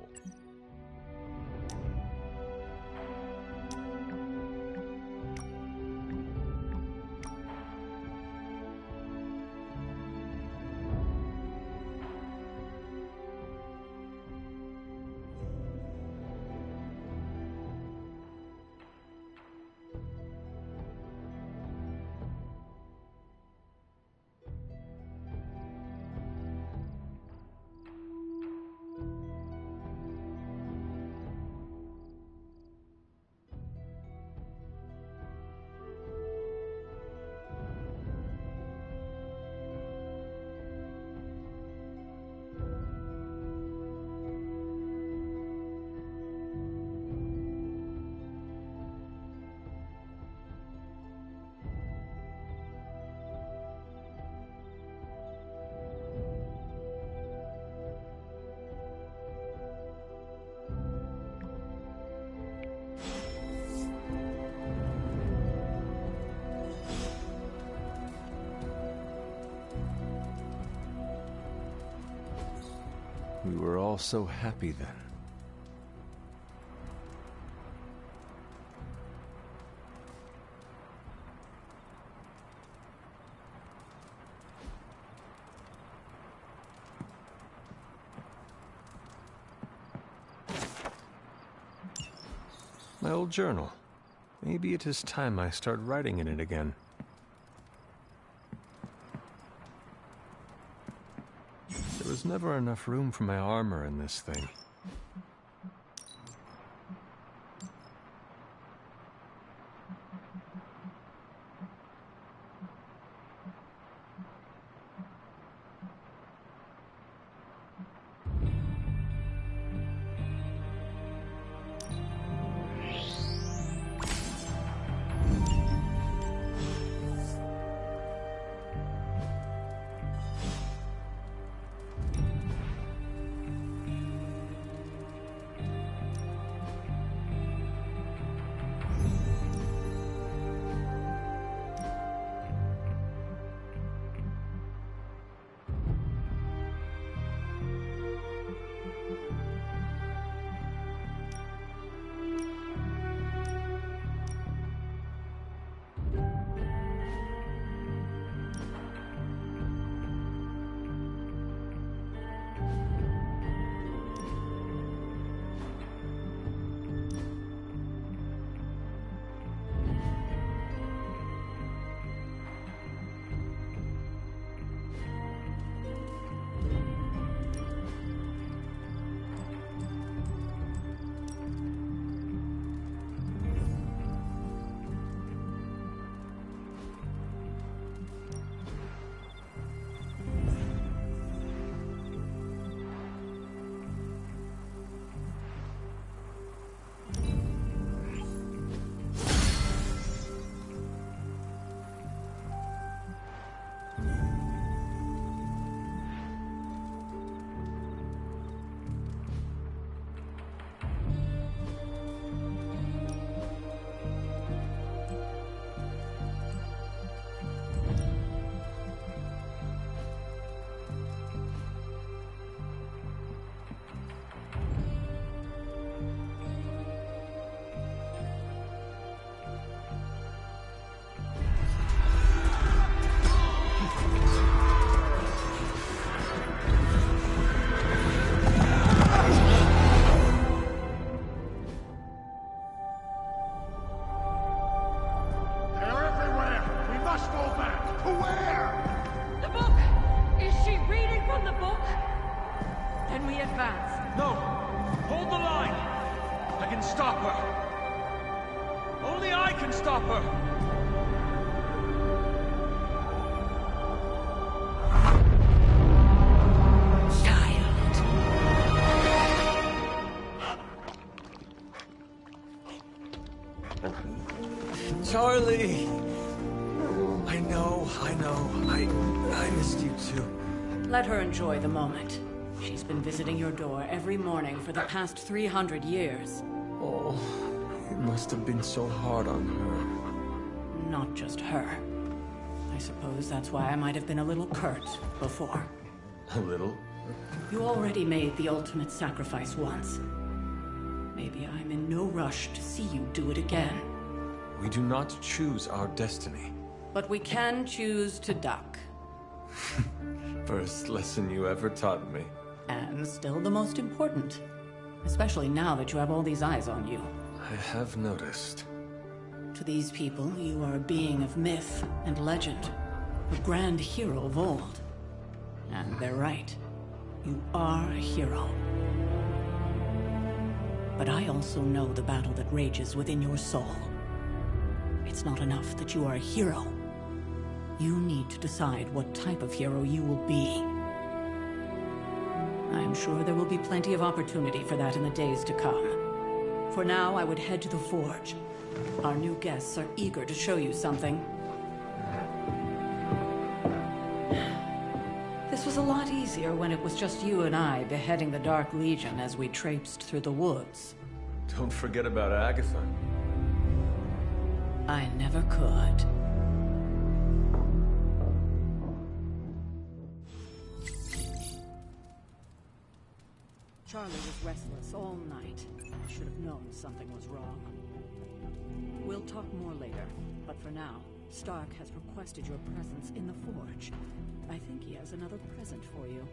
We were all so happy then. My old journal. Maybe it is time I start writing in it again. There was never enough room for my armor in this thing. Stop her! Only I can stop her! Charlie! I know. I missed you too. Let her enjoy the moment. She's been visiting your door every morning for the past 300 years. Oh, it must have been so hard on her. Not just her. I suppose that's why I might have been a little curt before. A little? You already made the ultimate sacrifice once. Maybe I'm in no rush to see you do it again. We do not choose our destiny. But we can choose to duck. First lesson you ever taught me. And still the most important. Especially now that you have all these eyes on you. I have noticed. To these people, you are a being of myth and legend. A grand hero of old. And they're right. You are a hero. But I also know the battle that rages within your soul. It's not enough that you are a hero. You need to decide what type of hero you will be. I am sure there will be plenty of opportunity for that in the days to come. For now, I would head to the Forge. Our new guests are eager to show you something. This was a lot easier when it was just you and I beheading the Dark Legion as we traipsed through the woods. Don't forget about Agatha. I never could. Charlie was restless all night. I should have known something was wrong. We'll talk more later, but for now, Stark has requested your presence in the Forge. I think he has another present for you.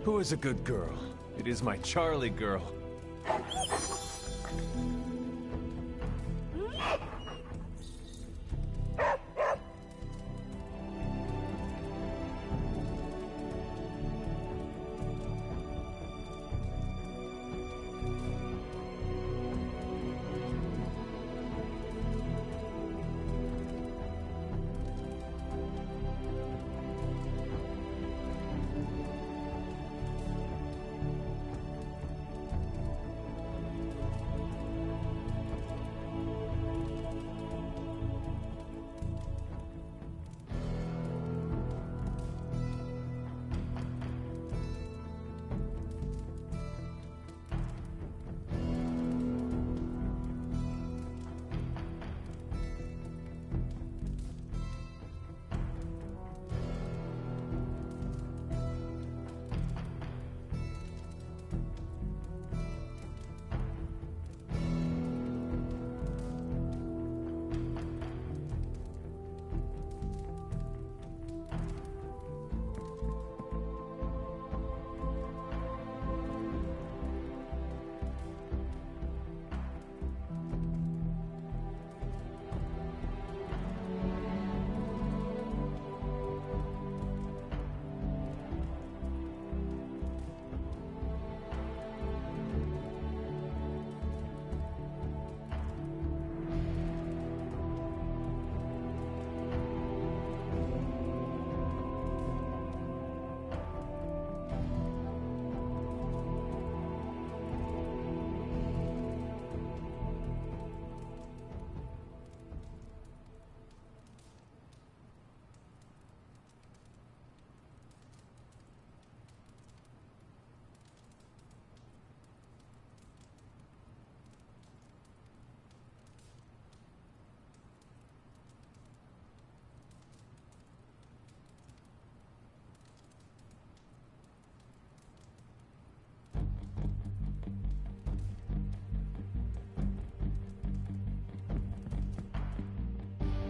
Who is a good girl? It is my Charlie girl.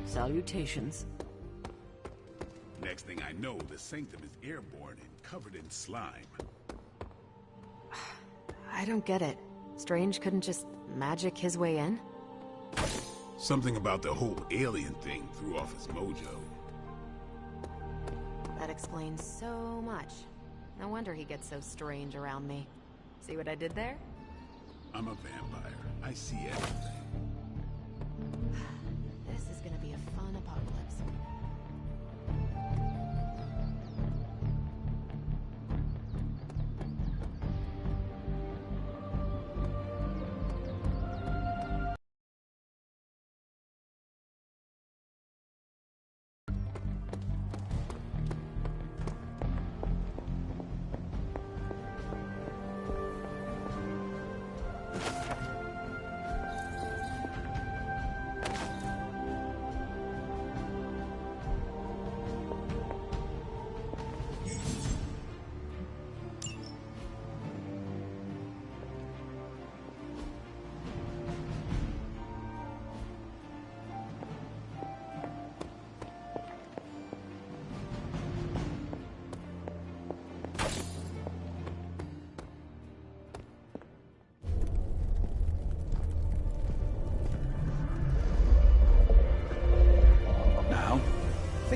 Salutations. Next thing I know, the Sanctum is airborne and covered in slime. I don't get it. Strange couldn't just magic his way in? Something about the whole alien thing threw off his mojo. That explains so much. No wonder he gets so strange around me. See what I did there? I'm a vampire. I see everything. This is gonna be a fun apocalypse.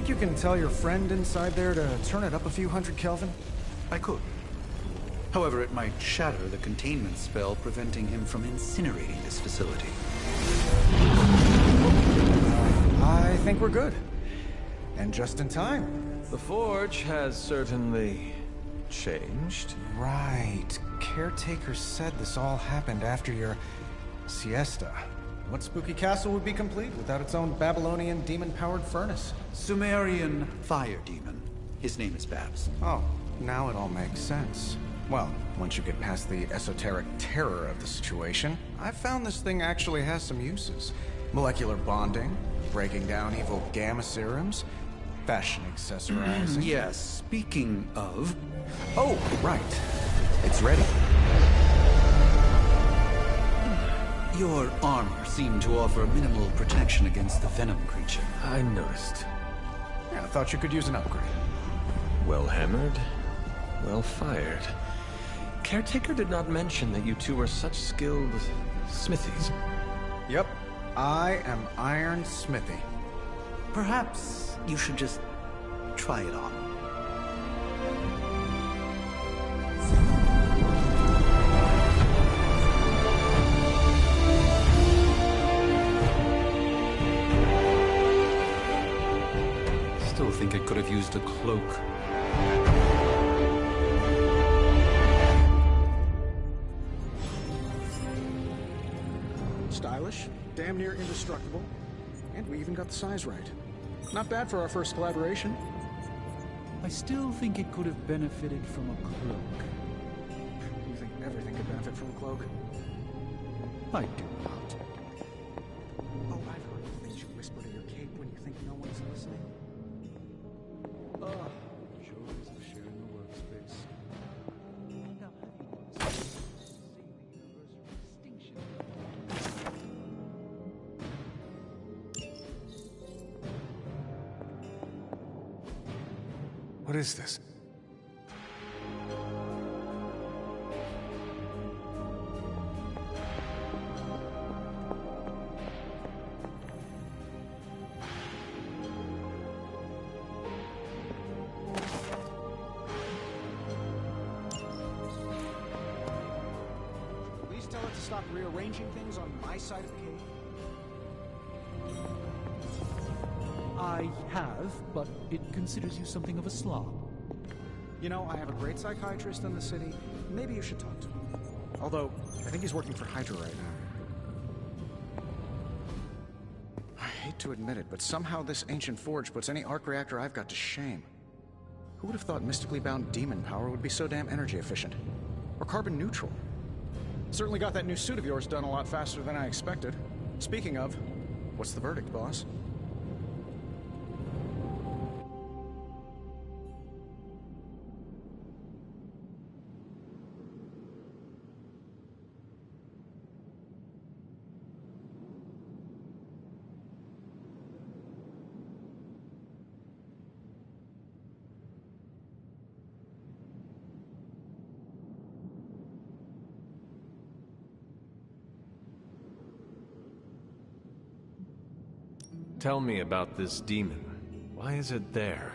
think you can tell your friend inside there to turn it up a few hundred Kelvin? I could. However, it might shatter the containment spell preventing him from incinerating this facility. I think we're good. And just in time. The Forge has certainly changed. Right. Caretaker said this all happened after your siesta. What spooky castle would be complete without its own Babylonian demon-powered furnace? Sumerian fire demon. His name is Babs. Oh, now it all makes sense. Well, once you get past the esoteric terror of the situation, I've found this thing actually has some uses. Molecular bonding, breaking down evil gamma serums, fashion accessorizing. Yes, speaking of... Oh, right. It's ready. Your armor seemed to offer minimal protection against the venom creature. I noticed. Yeah, I thought you could use an upgrade. Well hammered, well fired. Caretaker did not mention that you two were such skilled smithies. Yep, I am Iron Smithy. Perhaps you should just try it on. Still think it could have used a cloak. Stylish, damn near indestructible, and we even got the size right. Not bad for our first collaboration. I still think it could have benefited from a cloak. You think everything could benefit from a cloak? I do not. Oh, I've heard the things you whisper to your cape when you think no one's listening. Joys of sharing the workspace. And how heavy it was to save the universe from extinction. What is this? Please tell it to stop rearranging things on my side of the cave. I have, but it considers you something of a slob. You know, I have a great psychiatrist in the city. Maybe you should talk to him. Although, I think he's working for Hydra right now. I hate to admit it, but somehow this ancient forge puts any arc reactor I've got to shame. Who would have thought mystically bound demon power would be so damn energy efficient? Or carbon neutral? Certainly got that new suit of yours done a lot faster than I expected. Speaking of, what's the verdict, boss? Tell me about this demon. Why is it there?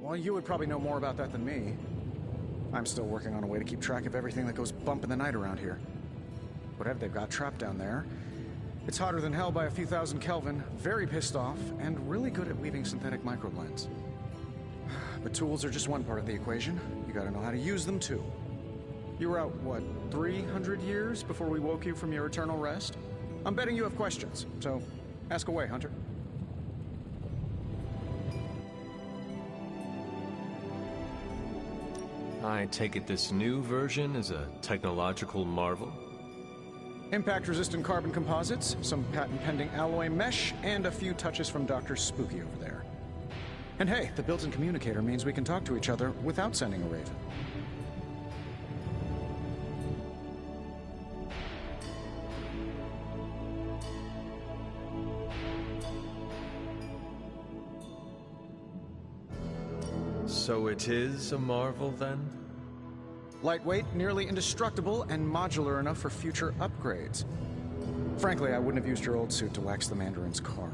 Well, you would probably know more about that than me. I'm still working on a way to keep track of everything that goes bump in the night around here. Whatever they've got trapped down there, it's hotter than hell by a few thousand Kelvin, very pissed off, and really good at weaving synthetic microblends. But tools are just one part of the equation. You gotta know how to use them too. You were out, what, 300 years before we woke you from your eternal rest? I'm betting you have questions, so ask away, Hunter. I take it this new version is a technological marvel? Impact-resistant carbon composites, some patent-pending alloy mesh, and a few touches from Dr. Spooky over there. And hey, the built-in communicator means we can talk to each other without sending a raven. So it is a marvel, then? Lightweight, nearly indestructible, and modular enough for future upgrades. Frankly, I wouldn't have used your old suit to wax the Mandarin's car.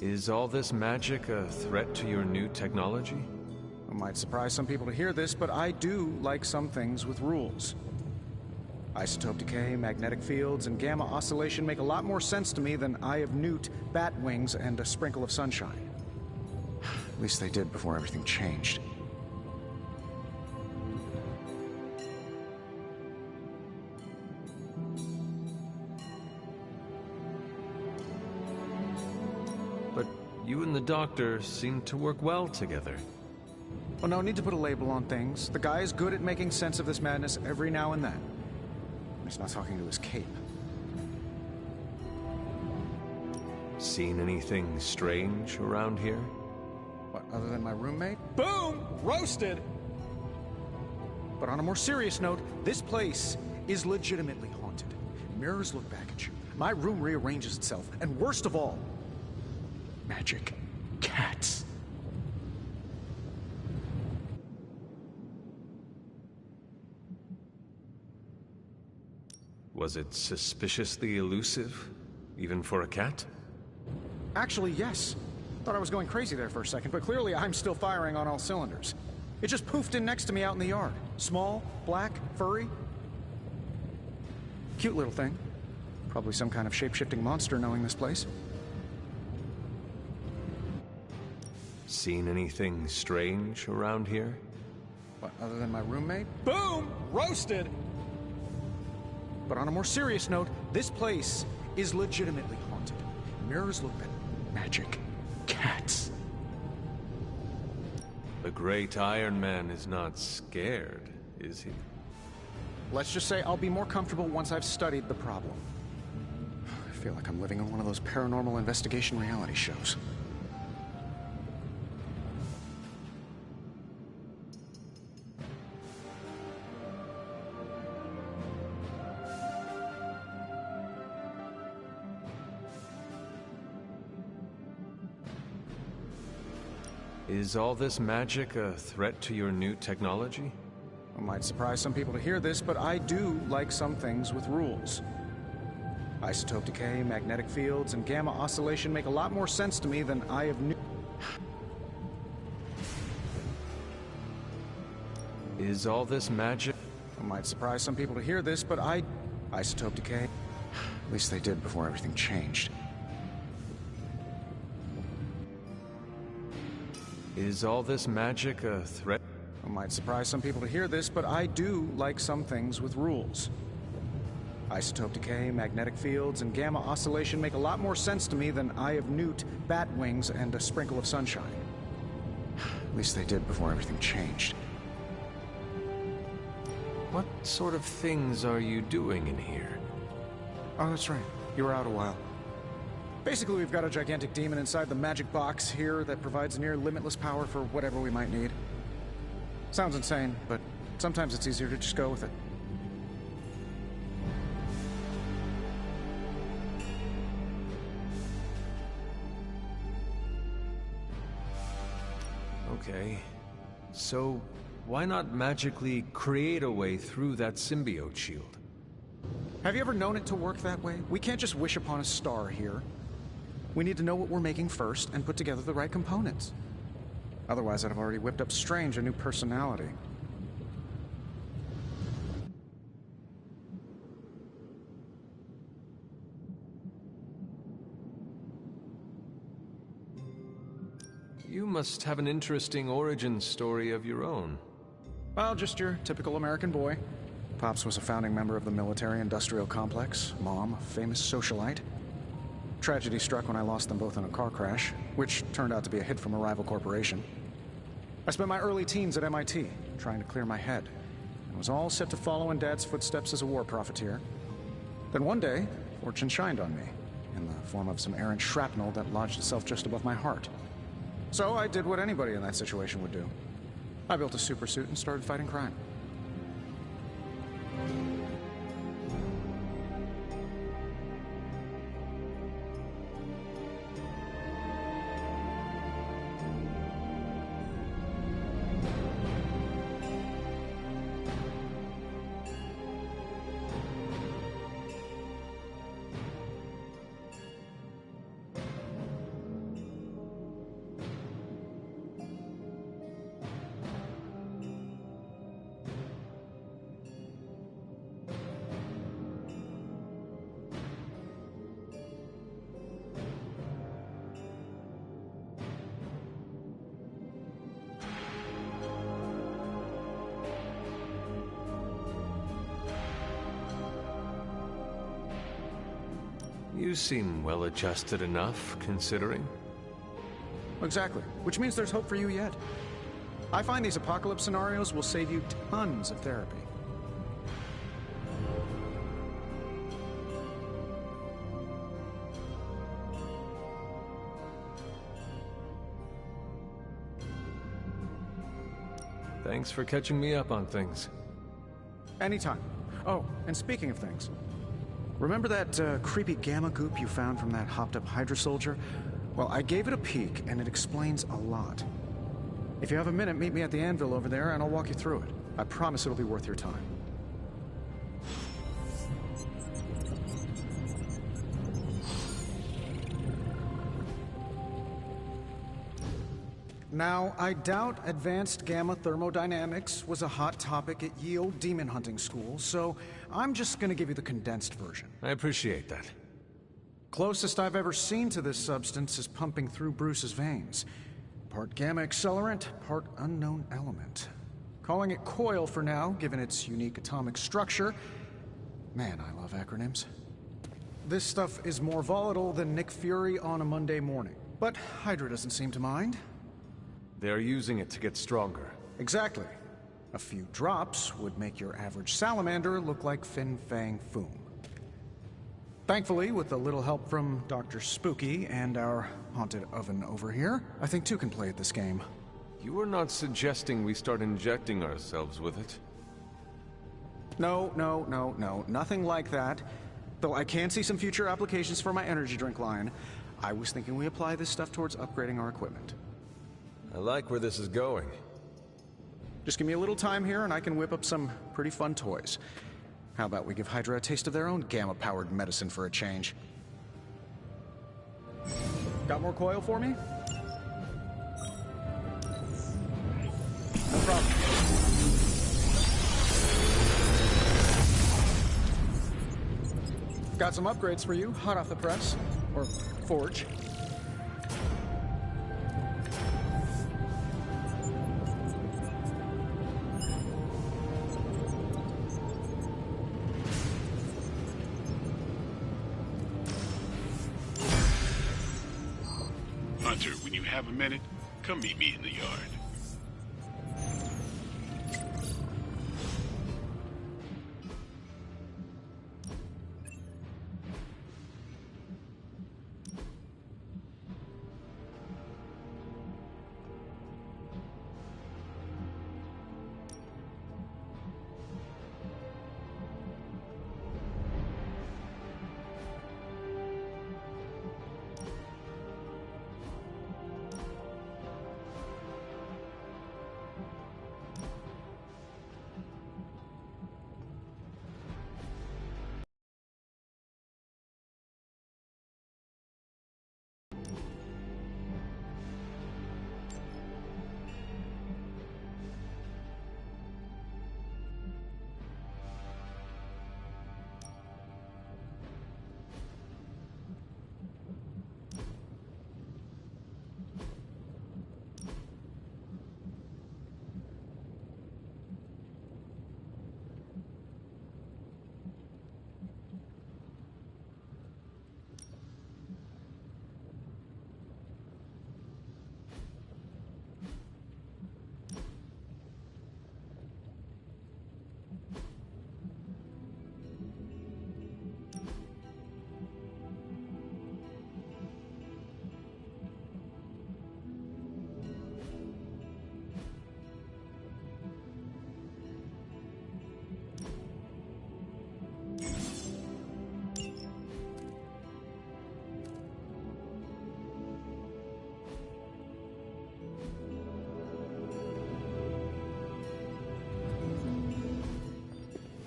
Is all this magic a threat to your new technology? It might surprise some people to hear this, but I do like some things with rules. Isotope decay, magnetic fields, and gamma oscillation make a lot more sense to me than Eye of Newt, bat wings, and a sprinkle of sunshine. At least they did before everything changed. But you and the Doctor seem to work well together. Well, no need to put a label on things. The guy is good at making sense of this madness every now and then. He's not talking to his cape. Seen anything strange around here? What, other than my roommate? Boom! Roasted! But on a more serious note, this place is legitimately haunted. Mirrors look back at you. My room rearranges itself. And worst of all, magic cats. Was it suspiciously elusive, even for a cat? Actually, yes. Thought I was going crazy there for a second, but clearly I'm still firing on all cylinders. It just poofed in next to me out in the yard. Small, black, furry. Cute little thing. Probably some kind of shape-shifting monster knowing this place. Seen anything strange around here? What, other than my roommate? Boom! Roasted! But on a more serious note, this place is legitimately haunted. Mirrors look back. Magic cats. The great Iron Man is not scared, is he? Let's just say I'll be more comfortable once I've studied the problem. I feel like I'm living in one of those paranormal investigation reality shows. Is all this magic a threat to your new technology? It might surprise some people to hear this, but I do like some things with rules. Isotope decay, magnetic fields, and gamma oscillation make a lot more sense to me than Eye of Newt. Is all this magic? It might surprise some people to hear this, but Isotope decay. At least they did before everything changed. Is all this magic a threat? It might surprise some people to hear this, but I do like some things with rules. Isotope decay, magnetic fields, and gamma oscillation make a lot more sense to me than Eye of Newt, bat wings, and a sprinkle of sunshine. At least they did before everything changed. What sort of things are you doing in here? Oh, that's right. You were out a while. Basically, we've got a gigantic demon inside the magic box here that provides near limitless power for whatever we might need. Sounds insane, but sometimes it's easier to just go with it. Okay. So, why not magically create a way through that symbiote shield? Have you ever known it to work that way? We can't just wish upon a star here. We need to know what we're making first and put together the right components. Otherwise, I'd have already whipped up Strange a new personality. You must have an interesting origin story of your own. Well, just your typical American boy. Pops was a founding member of the military-industrial complex. Mom, a famous socialite. Tragedy struck when I lost them both in a car crash, which turned out to be a hit from a rival corporation. I spent my early teens at MIT, trying to clear my head, and was all set to follow in Dad's footsteps as a war profiteer. Then one day, fortune shined on me, in the form of some errant shrapnel that lodged itself just above my heart. So I did what anybody in that situation would do. I built a supersuit and started fighting crime. You seem well-adjusted enough, considering. Exactly. Which means there's hope for you yet. I find these apocalypse scenarios will save you tons of therapy. Thanks for catching me up on things. Anytime. Oh, and speaking of things, remember that creepy gamma goop you found from that hopped-up Hydra soldier? Well, I gave it a peek, and it explains a lot. If you have a minute, meet me at the anvil over there, and I'll walk you through it. I promise it'll be worth your time. Now, I doubt advanced gamma thermodynamics was a hot topic at Yield Demon Hunting School, so I'm just gonna give you the condensed version. I appreciate that. Closest I've ever seen to this substance is pumping through Bruce's veins. Part gamma accelerant, part unknown element. Calling it Coil for now, given its unique atomic structure. Man, I love acronyms. This stuff is more volatile than Nick Fury on a Monday morning, but Hydra doesn't seem to mind. They're using it to get stronger. Exactly. A few drops would make your average salamander look like Fin Fang Foom. Thankfully, with a little help from Dr. Spooky and our haunted oven over here, I think two can play at this game. You are not suggesting we start injecting ourselves with it? No, nothing like that. Though I can see some future applications for my energy drink line. I was thinking we apply this stuff towards upgrading our equipment. I like where this is going. Just give me a little time here and I can whip up some pretty fun toys. How about we give Hydra a taste of their own gamma-powered medicine for a change? Got more coil for me? No problem. Got some upgrades for you, hot off the press. Or forge. Hunter, when you have a minute, come meet me in the yard.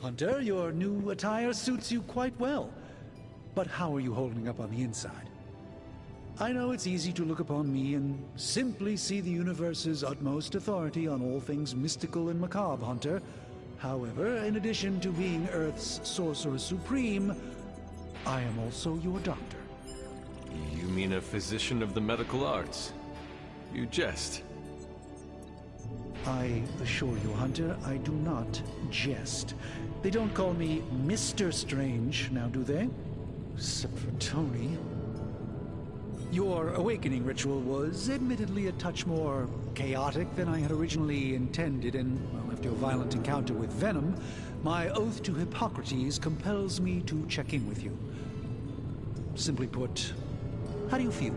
Hunter, your new attire suits you quite well. But how are you holding up on the inside? I know it's easy to look upon me and simply see the universe's utmost authority on all things mystical and macabre, Hunter. However, in addition to being Earth's Sorcerer Supreme, I am also your doctor. You mean a physician of the medical arts? You jest. I assure you, Hunter, I do not jest. They don't call me Mr. Strange, now do they? Except for Tony. Your awakening ritual was admittedly a touch more chaotic than I had originally intended, and well, after a violent encounter with Venom, my oath to Hippocrates compels me to check in with you. Simply put, how do you feel?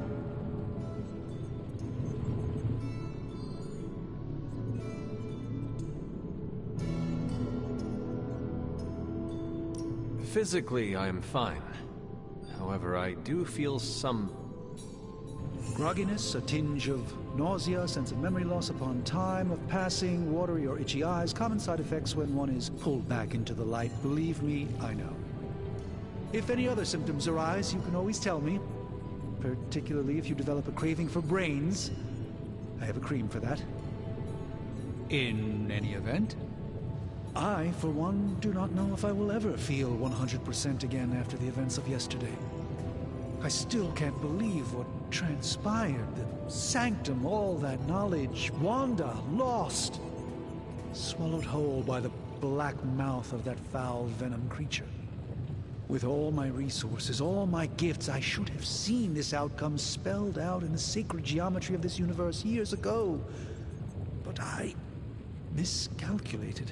Physically, I am fine. However, I do feel some grogginess, a tinge of nausea, sense of memory loss upon time of passing, watery or itchy eyes, common side effects when one is pulled back into the light. Believe me, I know. If any other symptoms arise, you can always tell me, particularly if you develop a craving for brains. I have a cream for that. In any event, I, for one, do not know if I will ever feel 100% again after the events of yesterday. I still can't believe what transpired. The Sanctum, all that knowledge, Wanda, lost. Swallowed whole by the black mouth of that foul Venom creature. With all my resources, all my gifts, I should have seen this outcome spelled out in the sacred geometry of this universe years ago. But I miscalculated.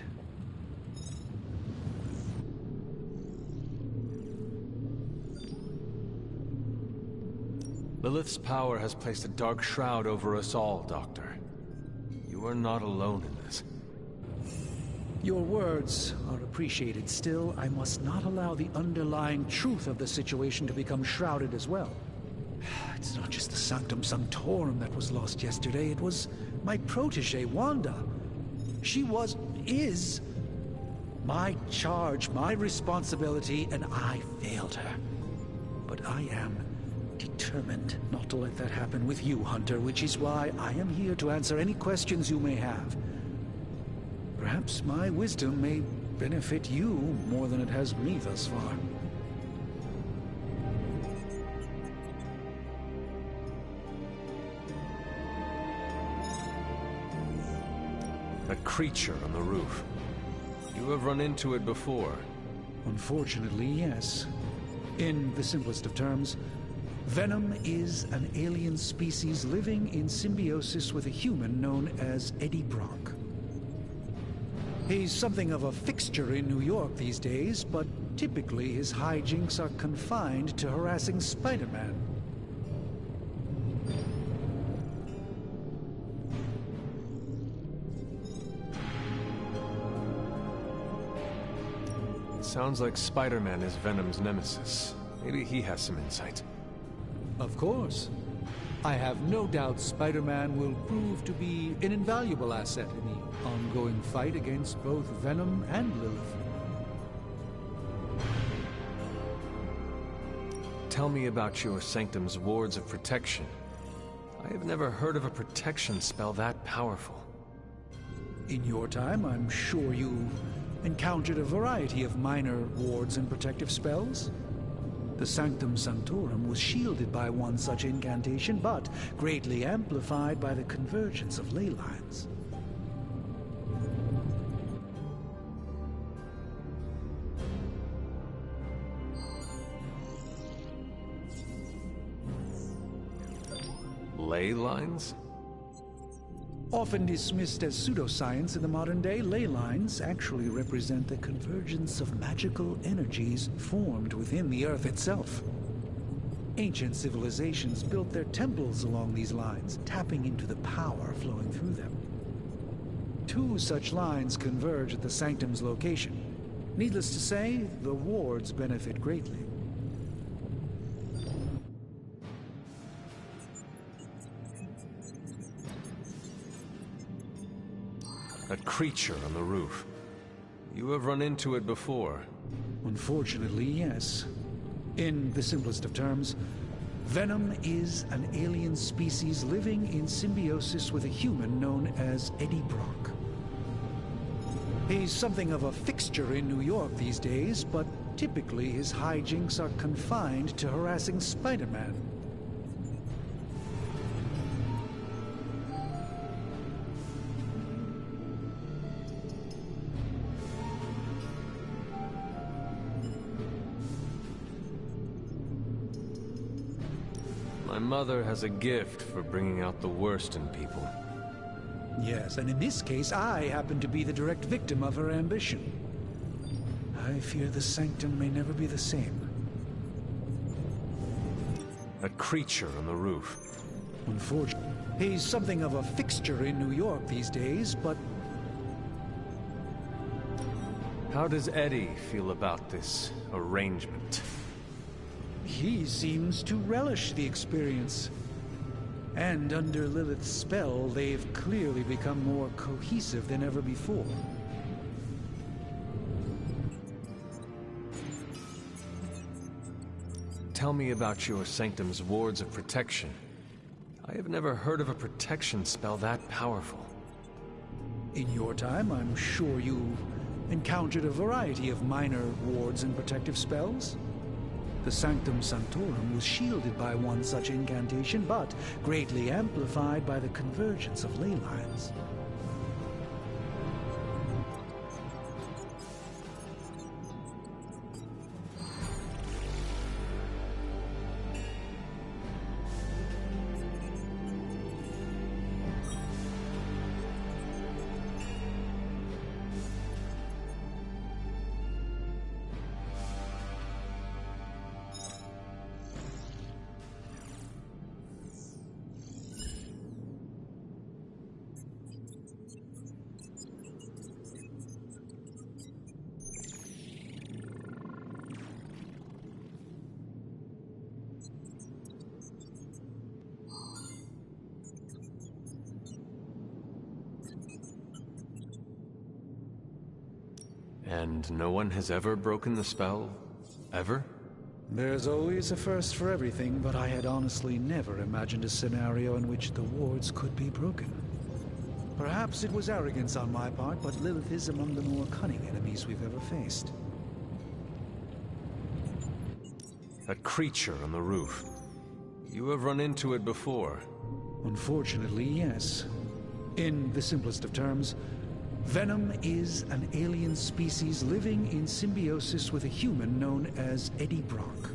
Lilith's power has placed a dark shroud over us all, Doctor. You are not alone in this. Your words are appreciated. Still, I must not allow the underlying truth of the situation to become shrouded as well. It's not just the Sanctum Sanctorum that was lost yesterday. It was my protege, Wanda. She is my charge, my responsibility, and I failed her. But I am determined not to let that happen with you, Hunter, which is why I am here to answer any questions you may have. Perhaps my wisdom may benefit you more than it has me thus far. That creature on the roof. You have run into it before. Unfortunately, yes. In the simplest of terms, Venom is an alien species living in symbiosis with a human known as Eddie Brock. He's something of a fixture in New York these days, but typically his hijinks are confined to harassing Spider-Man. Sounds like Spider-Man is Venom's nemesis. Maybe he has some insight. Of course. I have no doubt Spider-Man will prove to be an invaluable asset in the ongoing fight against both Venom and Lilith. Tell me about your Sanctum's wards of protection. I have never heard of a protection spell that powerful. In your time, I'm sure you encountered a variety of minor wards and protective spells. The Sanctum Sanctorum was shielded by one such incantation, but greatly amplified by the convergence of ley lines. Ley lines? Often dismissed as pseudoscience in the modern day, ley lines actually represent the convergence of magical energies formed within the Earth itself. Ancient civilizations built their temples along these lines, tapping into the power flowing through them. 2 such lines converge at the Sanctum's location. Needless to say, the wards benefit greatly. That creature on the roof. You have run into it before. Unfortunately, yes. In the simplest of terms, Venom is an alien species living in symbiosis with a human known as Eddie Brock. He's something of a fixture in New York these days, but typically his hijinks are confined to harassing Spider-Man. My mother has a gift for bringing out the worst in people. Yes, and in this case, I happen to be the direct victim of her ambition. I fear the Sanctum may never be the same. That creature on the roof. Unfortunately, he's something of a fixture in New York these days, but... How does Eddie feel about this arrangement? He seems to relish the experience. And under Lilith's spell, they've clearly become more cohesive than ever before. Tell me about your Sanctum's wards of protection. I have never heard of a protection spell that powerful. In your time, I'm sure you encountered a variety of minor wards and protective spells. The Sanctum Sanctorum was shielded by one such incantation, but greatly amplified by the convergence of ley lines. And no one has ever broken the spell? Ever? There's always a first for everything, but I had honestly never imagined a scenario in which the wards could be broken. Perhaps it was arrogance on my part, but Lilith is among the more cunning enemies we've ever faced. That creature on the roof. You have run into it before. Unfortunately, yes. In the simplest of terms, Venom is an alien species living in symbiosis with a human known as Eddie Brock.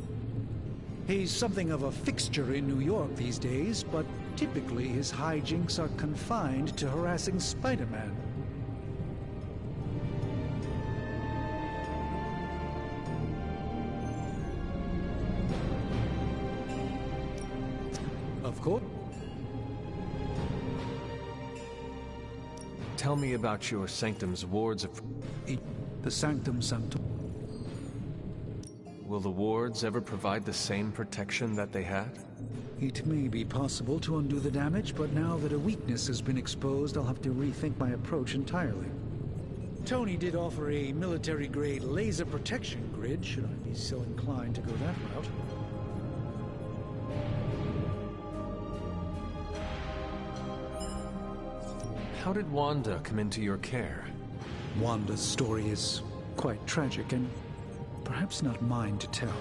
He's something of a fixture in New York these days, but typically his hijinks are confined to harassing Spider-Man. Of course. Tell me about your Sanctum's wards of... The Sanctum Sanctorum. Will the wards ever provide the same protection that they had? It may be possible to undo the damage, but now that a weakness has been exposed, I'll have to rethink my approach entirely. Tony did offer a military-grade laser protection grid, should I be so inclined to go that route. How did Wanda come into your care? Wanda's story is quite tragic and perhaps not mine to tell.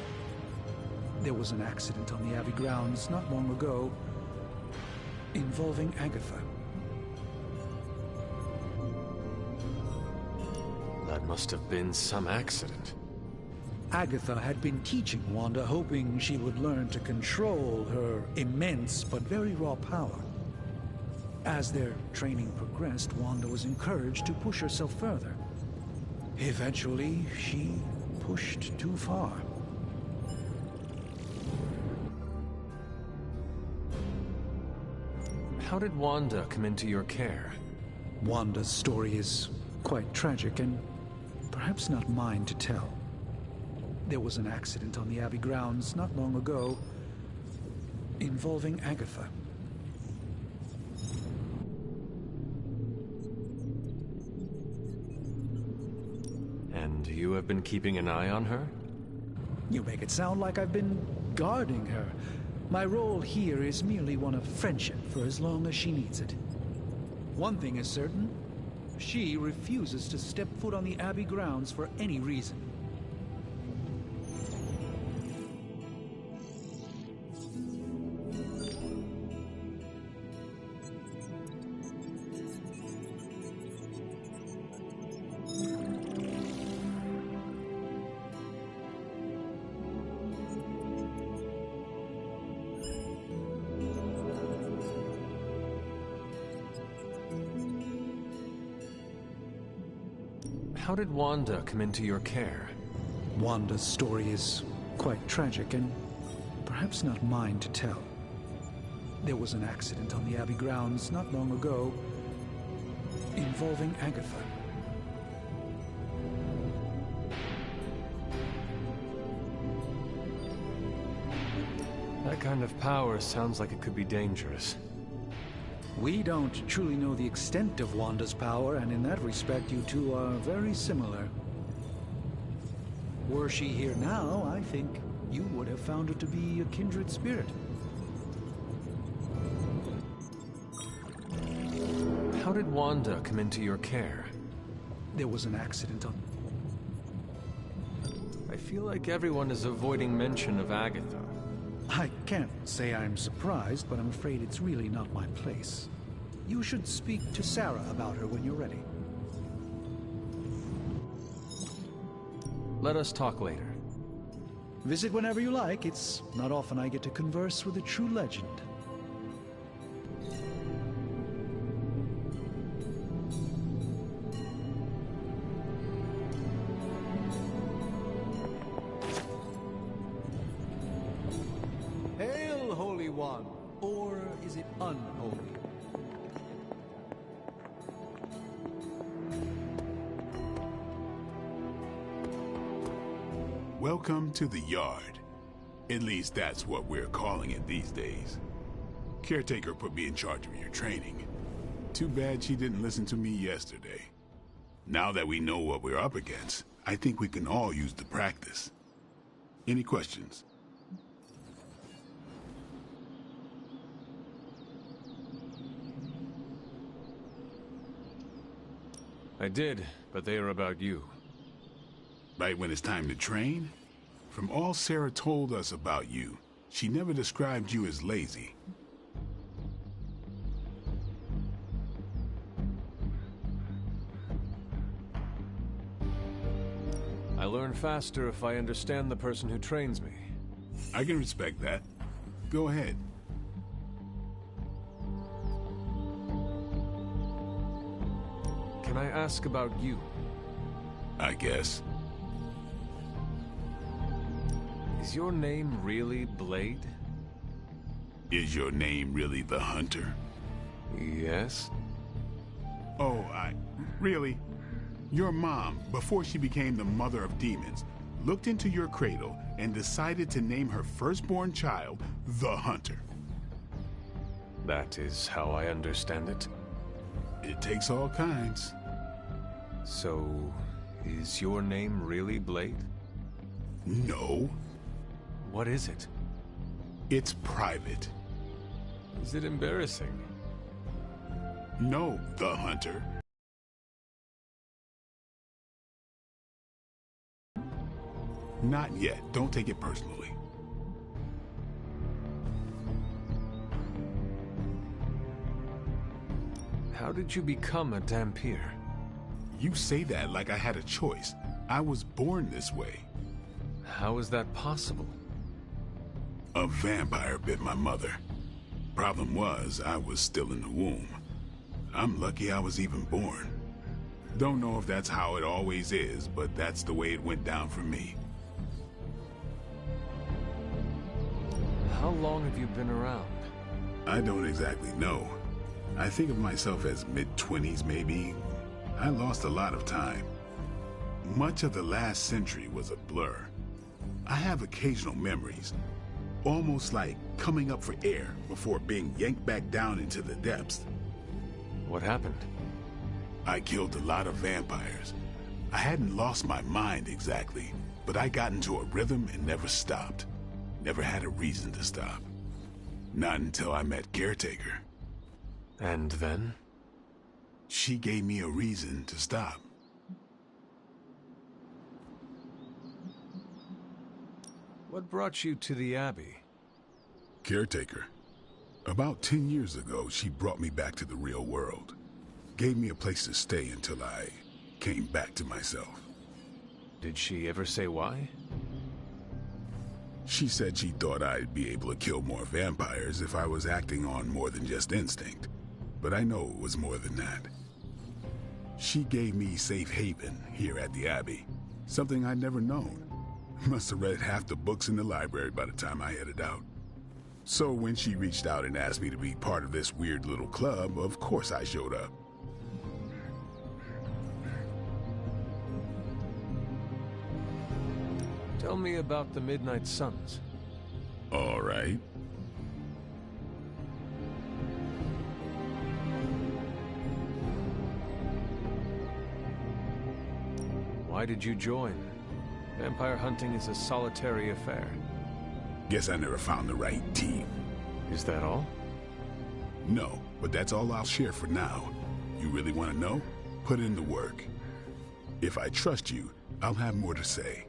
There was an accident on the Abbey grounds not long ago involving Agatha. That must have been some accident. Agatha had been teaching Wanda, hoping she would learn to control her immense but very raw power. As their training progressed, Wanda was encouraged to push herself further. Eventually, she pushed too far. How did Wanda come into your care? Wanda's story is quite tragic and perhaps not mine to tell. There was an accident on the Abbey grounds not long ago involving Agatha. And you have been keeping an eye on her? You make it sound like I've been guarding her. My role here is merely one of friendship for as long as she needs it. One thing is certain, she refuses to step foot on the Abbey grounds for any reason. How did Wanda come into your care? Wanda's story is quite tragic and perhaps not mine to tell. There was an accident on the Abbey grounds not long ago involving Agatha. That kind of power sounds like it could be dangerous. We don't truly know the extent of Wanda's power, and in that respect, you two are very similar. Were she here now, I think you would have found her to be a kindred spirit. How did Wanda come into your care? There was an accident on... I feel like everyone is avoiding mention of Agatha. I can't say I'm surprised, but I'm afraid it's really not my place. You should speak to Sarah about her when you're ready. Let us talk later. Visit whenever you like. It's not often I get to converse with a true legend. Hail, Holy One! Or is it unholy? Welcome to the Yard. At least that's what we're calling it these days. Caretaker put me in charge of your training. Too bad she didn't listen to me yesterday. Now that we know what we're up against, I think we can all use the practice. Any questions? I did, but they are about you. Right when it's time to train? From all Sarah told us about you, she never described you as lazy. I learn faster if I understand the person who trains me. I can respect that. Go ahead. Can I ask about you? I guess. Is your name really Blade? Is your name really the Hunter? Yes. Oh, really? Your mom, before she became the mother of demons, looked into your cradle and decided to name her firstborn child the Hunter. That is how I understand it. It takes all kinds. So, is your name really Blade? No. What is it? It's private. Is it embarrassing? No, the Hunter. Not yet. Don't take it personally. How did you become a Dhampir? You say that like I had a choice. I was born this way. How is that possible? A vampire bit my mother. Problem was, I was still in the womb. I'm lucky I was even born. Don't know if that's how it always is, but that's the way it went down for me. How long have you been around? I don't exactly know. I think of myself as mid-20s, maybe. I lost a lot of time. Much of the last century was a blur. I have occasional memories, almost like coming up for air before being yanked back down into the depths. What happened? I killed a lot of vampires. I hadn't lost my mind exactly, but I got into a rhythm and never stopped. Never had a reason to stop. Not until I met Caretaker. And then? She gave me a reason to stop. What brought you to the Abbey? Caretaker. About 10 years ago, she brought me back to the real world. Gave me a place to stay until I came back to myself. Did she ever say why? She said she thought I'd be able to kill more vampires if I was acting on more than just instinct. But I know it was more than that. She gave me safe haven here at the Abbey. Something I'd never known. Must have read half the books in the library by the time I headed out. So when she reached out and asked me to be part of this weird little club, of course I showed up. Tell me about the Midnight Suns. All right. Why did you join? Vampire hunting is a solitary affair. Guess I never found the right team. Is that all? No, but that's all I'll share for now. You really want to know? Put in the work. If I trust you, I'll have more to say.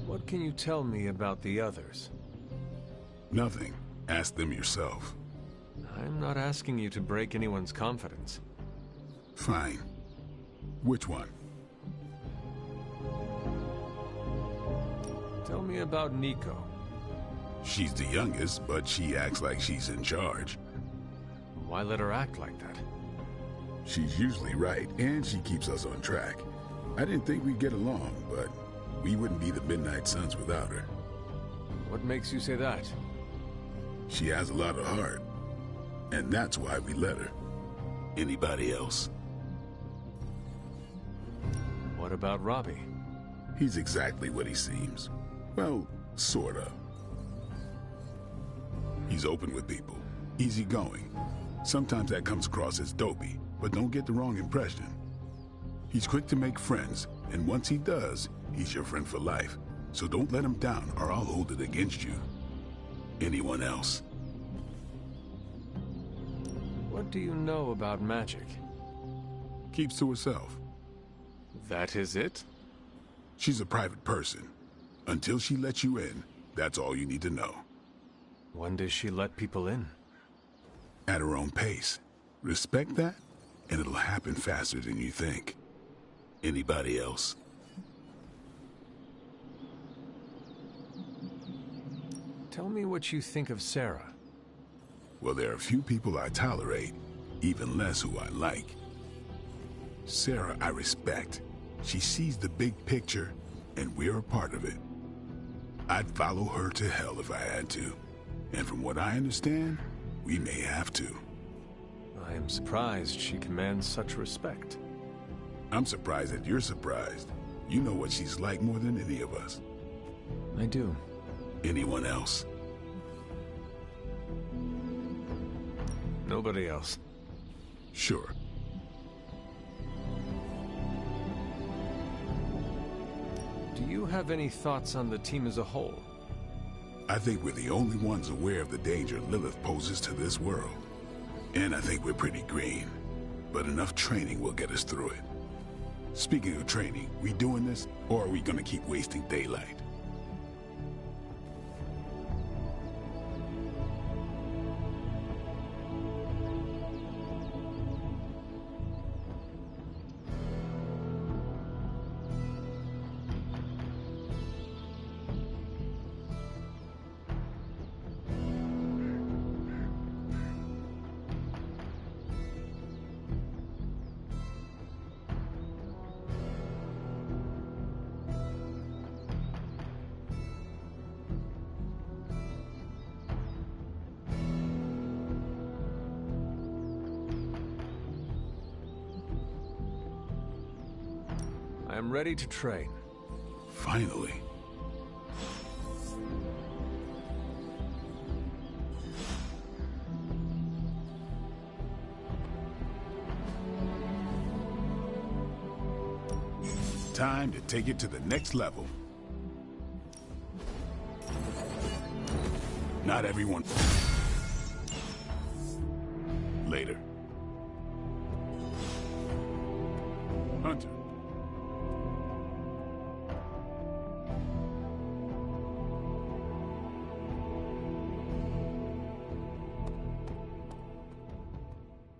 What can you tell me about the others? Nothing. Ask them yourself. I'm not asking you to break anyone's confidence. Fine. Which one? Tell me about Nico. She's the youngest, but she acts like she's in charge. Why let her act like that? She's usually right, and she keeps us on track. I didn't think we'd get along, but we wouldn't be the Midnight Suns without her. What makes you say that? She has a lot of heart, and that's why we let her. Anybody else? What about Robbie? He's exactly what he seems. Well, sort of. He's open with people, easygoing. Sometimes that comes across as dopey, but don't get the wrong impression. He's quick to make friends, and once he does, he's your friend for life. So don't let him down or I'll hold it against you. Anyone else? What do you know about magic? Keeps to herself. That is it? She's a private person. Until she lets you in, that's all you need to know. When does she let people in? At her own pace. Respect that, and it'll happen faster than you think. Anybody else? Tell me what you think of Sarah. Well, there are a few people I tolerate, even less who I like. Sarah, I respect. She sees the big picture, and we're a part of it. I'd follow her to hell if I had to. And from what I understand, we may have to. I am surprised she commands such respect. I'm surprised that you're surprised. You know what she's like more than any of us. I do. Anyone else? Nobody else. Sure. Do you have any thoughts on the team as a whole? I think we're the only ones aware of the danger Lilith poses to this world. And I think we're pretty green. But enough training will get us through it. Speaking of training, we doing this, or are we gonna keep wasting daylight? I am ready to train. Finally. Time to take it to the next level. Not everyone. Later. Hunter.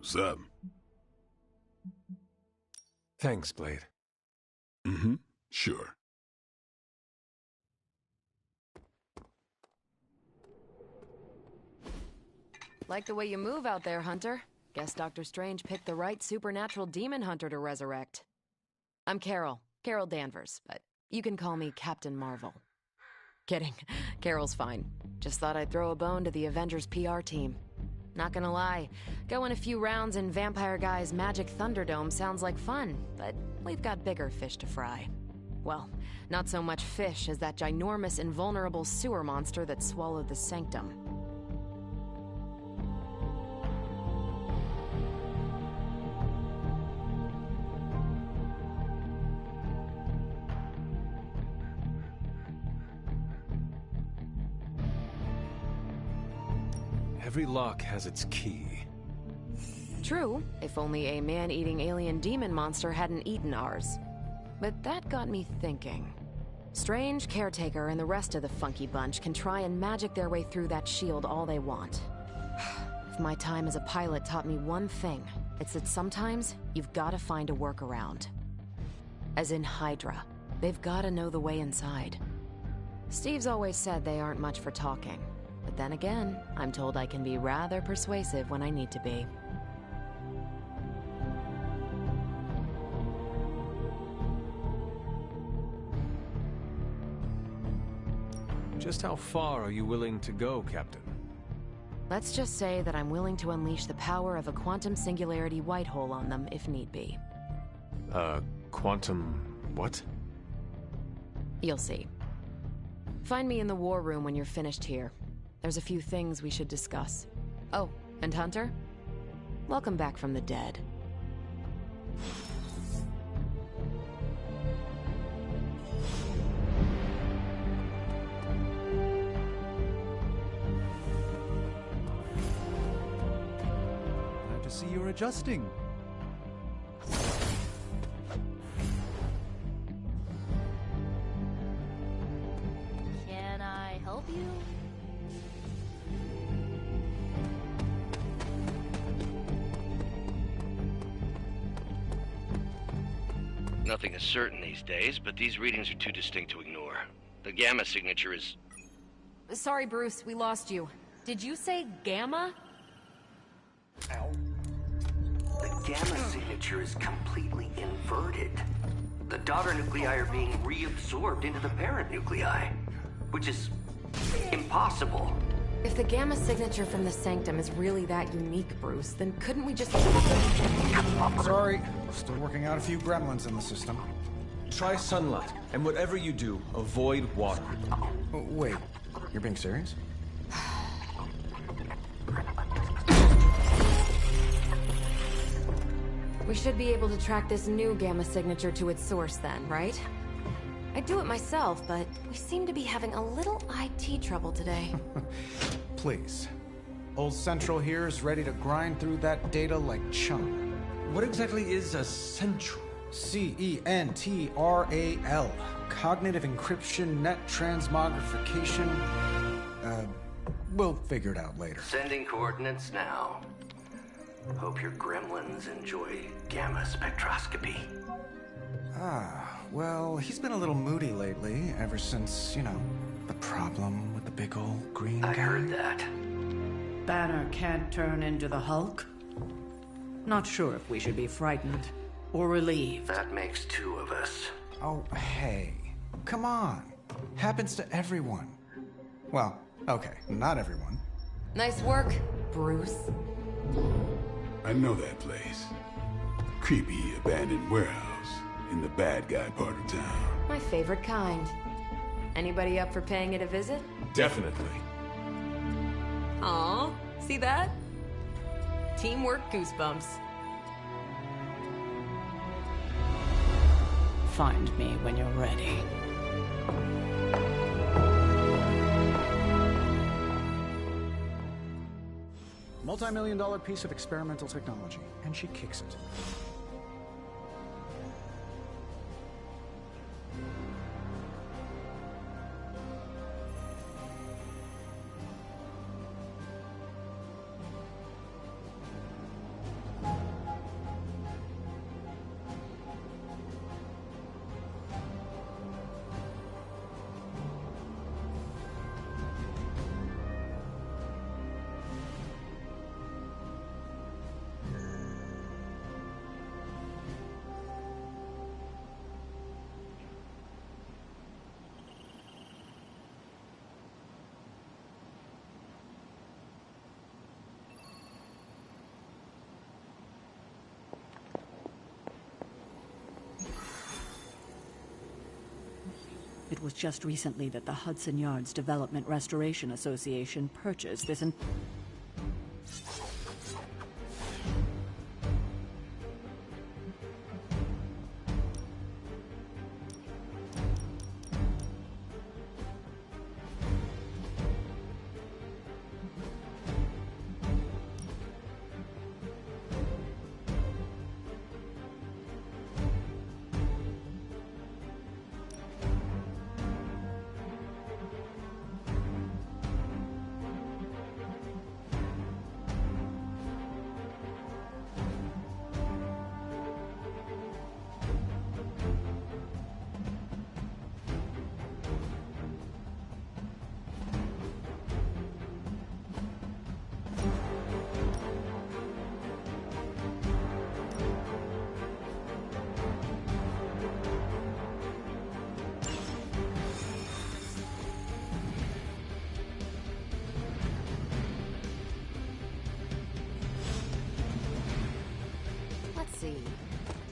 Sup? Thanks, Blade. Mm-hmm. Sure. Like the way you move out there, Hunter. Guess Dr. Strange picked the right supernatural demon hunter to resurrect. I'm Carol Danvers, but you can call me Captain Marvel. Kidding. Carol's fine. Just thought I'd throw a bone to the Avengers PR team. Not gonna lie, going a few rounds in Vampire Guy's Magic Thunderdome sounds like fun, but we've got bigger fish to fry. Well, not so much fish as that ginormous invulnerable sewer monster that swallowed the Sanctum. Every lock has its key. True, if only a man-eating alien demon monster hadn't eaten ours. But that got me thinking. Strange, Caretaker, and the rest of the funky bunch can try and magic their way through that shield all they want. If my time as a pilot taught me one thing, it's that sometimes you've gotta find a workaround. As in Hydra. They've gotta know the way inside. Steve's always said they aren't much for talking. But then again, I'm told I can be rather persuasive when I need to be. Just how far are you willing to go, Captain? Let's just say that I'm willing to unleash the power of a quantum singularity white hole on them if need be. Quantum... what? You'll see. Find me in the war room when you're finished here. There's a few things we should discuss. Oh, and Hunter? Welcome back from the dead. Glad to see you're adjusting. Can I help you? Nothing is certain these days, but these readings are too distinct to ignore. The Gamma signature is... Sorry, Bruce, we lost you. Did you say Gamma? Ow. The Gamma signature is completely inverted. The daughter nuclei are being reabsorbed into the parent nuclei, which is impossible. If the Gamma signature from the Sanctum is really that unique, Bruce, then couldn't we just... Sorry, still working out a few gremlins in the system. Try sunlight, and whatever you do, avoid water. Oh, wait, you're being serious? We should be able to track this new Gamma signature to its source then, right? I'd do it myself, but we seem to be having a little IT trouble today. Please. Old Central here is ready to grind through that data like chum. What exactly is a Central? CENTRAL. Cognitive Encryption Net Transmogrification. We'll figure it out later. Sending coordinates now. Hope your gremlins enjoy gamma spectroscopy. Well, he's been a little moody lately, ever since, you know, the problem with the big old green guy. I heard that. Banner can't turn into the Hulk? Not sure if we should be frightened or relieved. That makes two of us. Oh, hey. Come on. Happens to everyone. Well, okay, not everyone. Nice work, Bruce. I know that place. Creepy abandoned warehouse in the bad guy part of town. My favorite kind. Anybody up for paying it a visit? Definitely. Aw, see that? Teamwork goosebumps. Find me when you're ready. Multi-million-dollar piece of experimental technology, and she kicks it. It was just recently that the Hudson Yards Development Restoration Association purchased this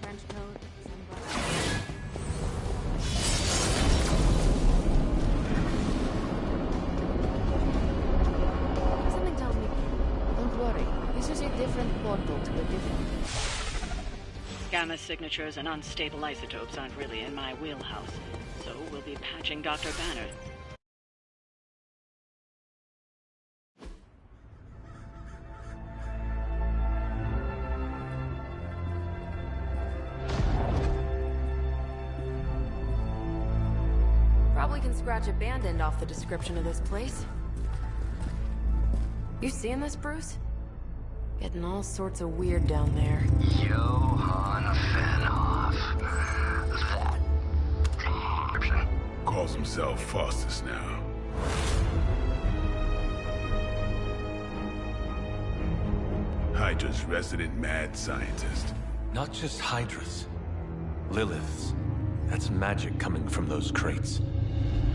trench coat, sunglasses. Something tells me. Don't worry. This is a different portal to a different. Gamma signatures and unstable isotopes aren't really in my wheelhouse, so we'll be patching Dr. Banner. Probably can scratch abandoned off the description of this place. You seeing this, Bruce? Getting all sorts of weird down there. Johann Fenhoff. That description. Calls himself Faustus now. Hydra's resident mad scientist. Not just Hydra's. Lilith's. That's magic coming from those crates.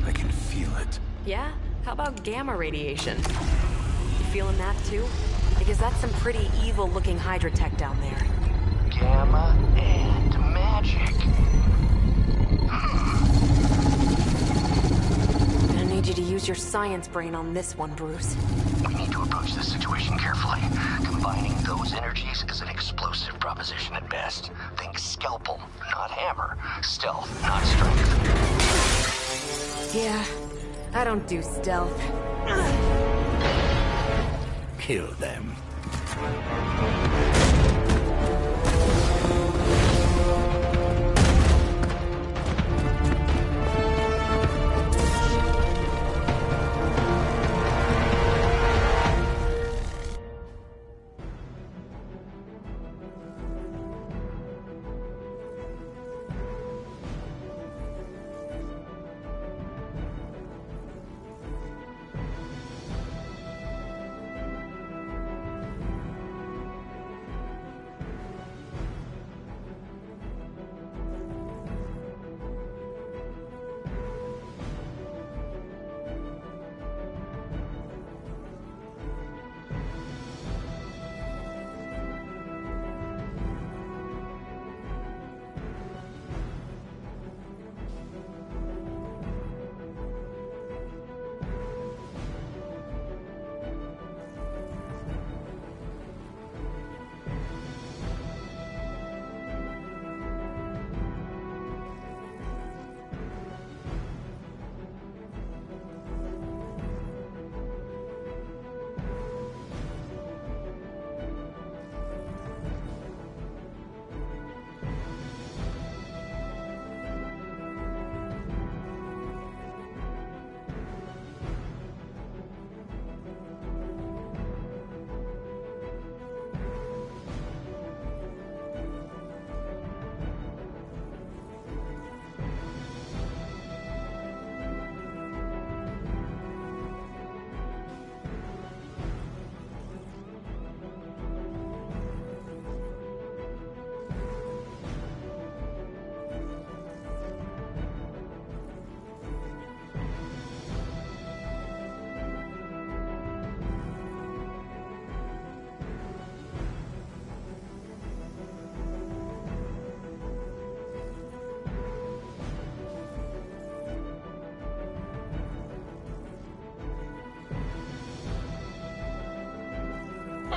I can feel it. Yeah? How about gamma radiation? You feeling that too? Because that's some pretty evil-looking Hydra tech down there. Gamma and magic. I need you to use your science brain on this one, Bruce. We need to approach this situation carefully. Combining those energies is an explosive proposition at best. Think scalpel, not hammer. Stealth, not strength. Yeah, I don't do stealth. Kill them.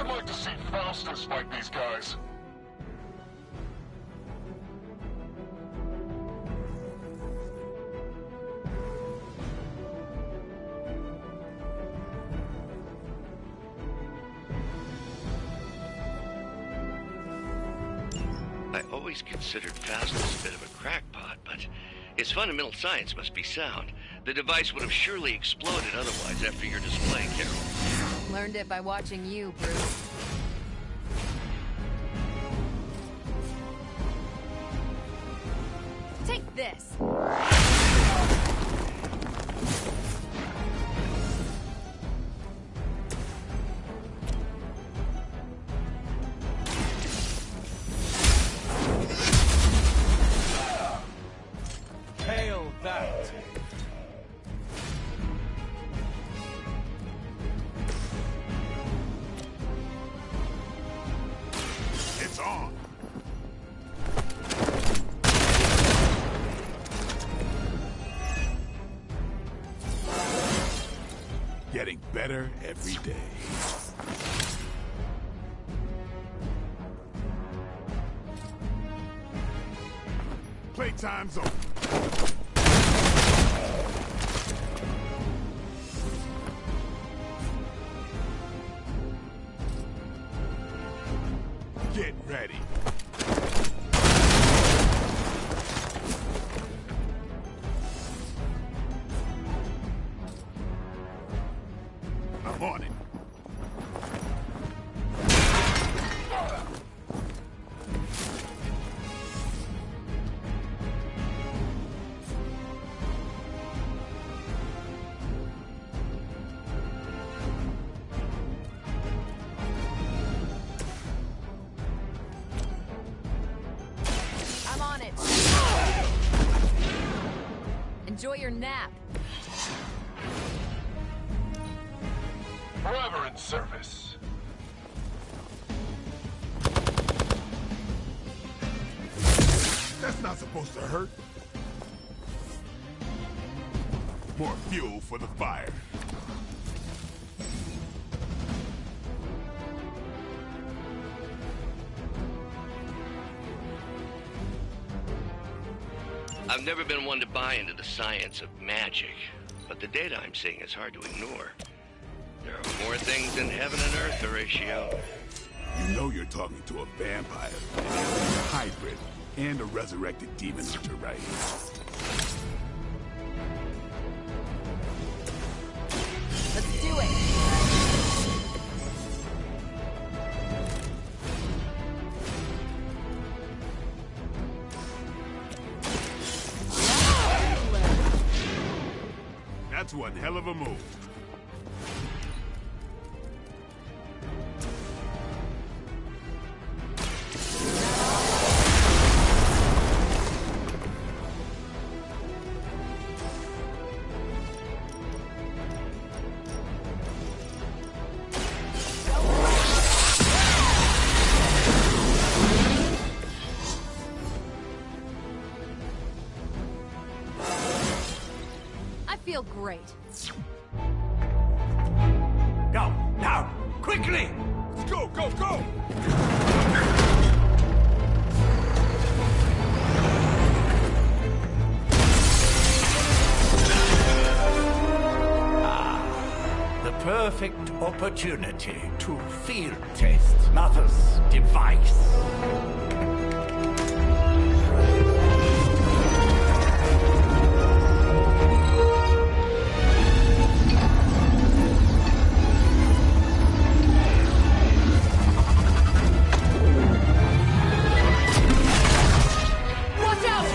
I'd like to see Faustus fight these guys. I always considered Faustus a bit of a crackpot, but his fundamental science must be sound. The device would have surely exploded otherwise after your display, Carol. Learned it by watching you, Bruce. Take this! Hail that! It's on! Getting better every day. Playtime's over. Get ready. I'm on it. I'm on it. Enjoy your nap. Forever in service. That's not supposed to hurt. More fuel for the fire. I've never been one to buy into the science of magic, but the data I'm seeing is hard to ignore. There are more things in heaven and earth, Horatio. You know you're talking to a vampire, an alien hybrid, and a resurrected demon hunter, right? Let's do it. That's one hell of a move. I feel great. Go, now, quickly! Let's go, go, go! The perfect opportunity to field test Mother's device. Watch out!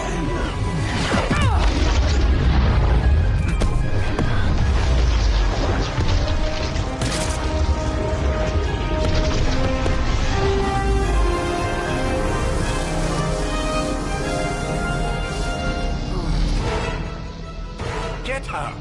Get her!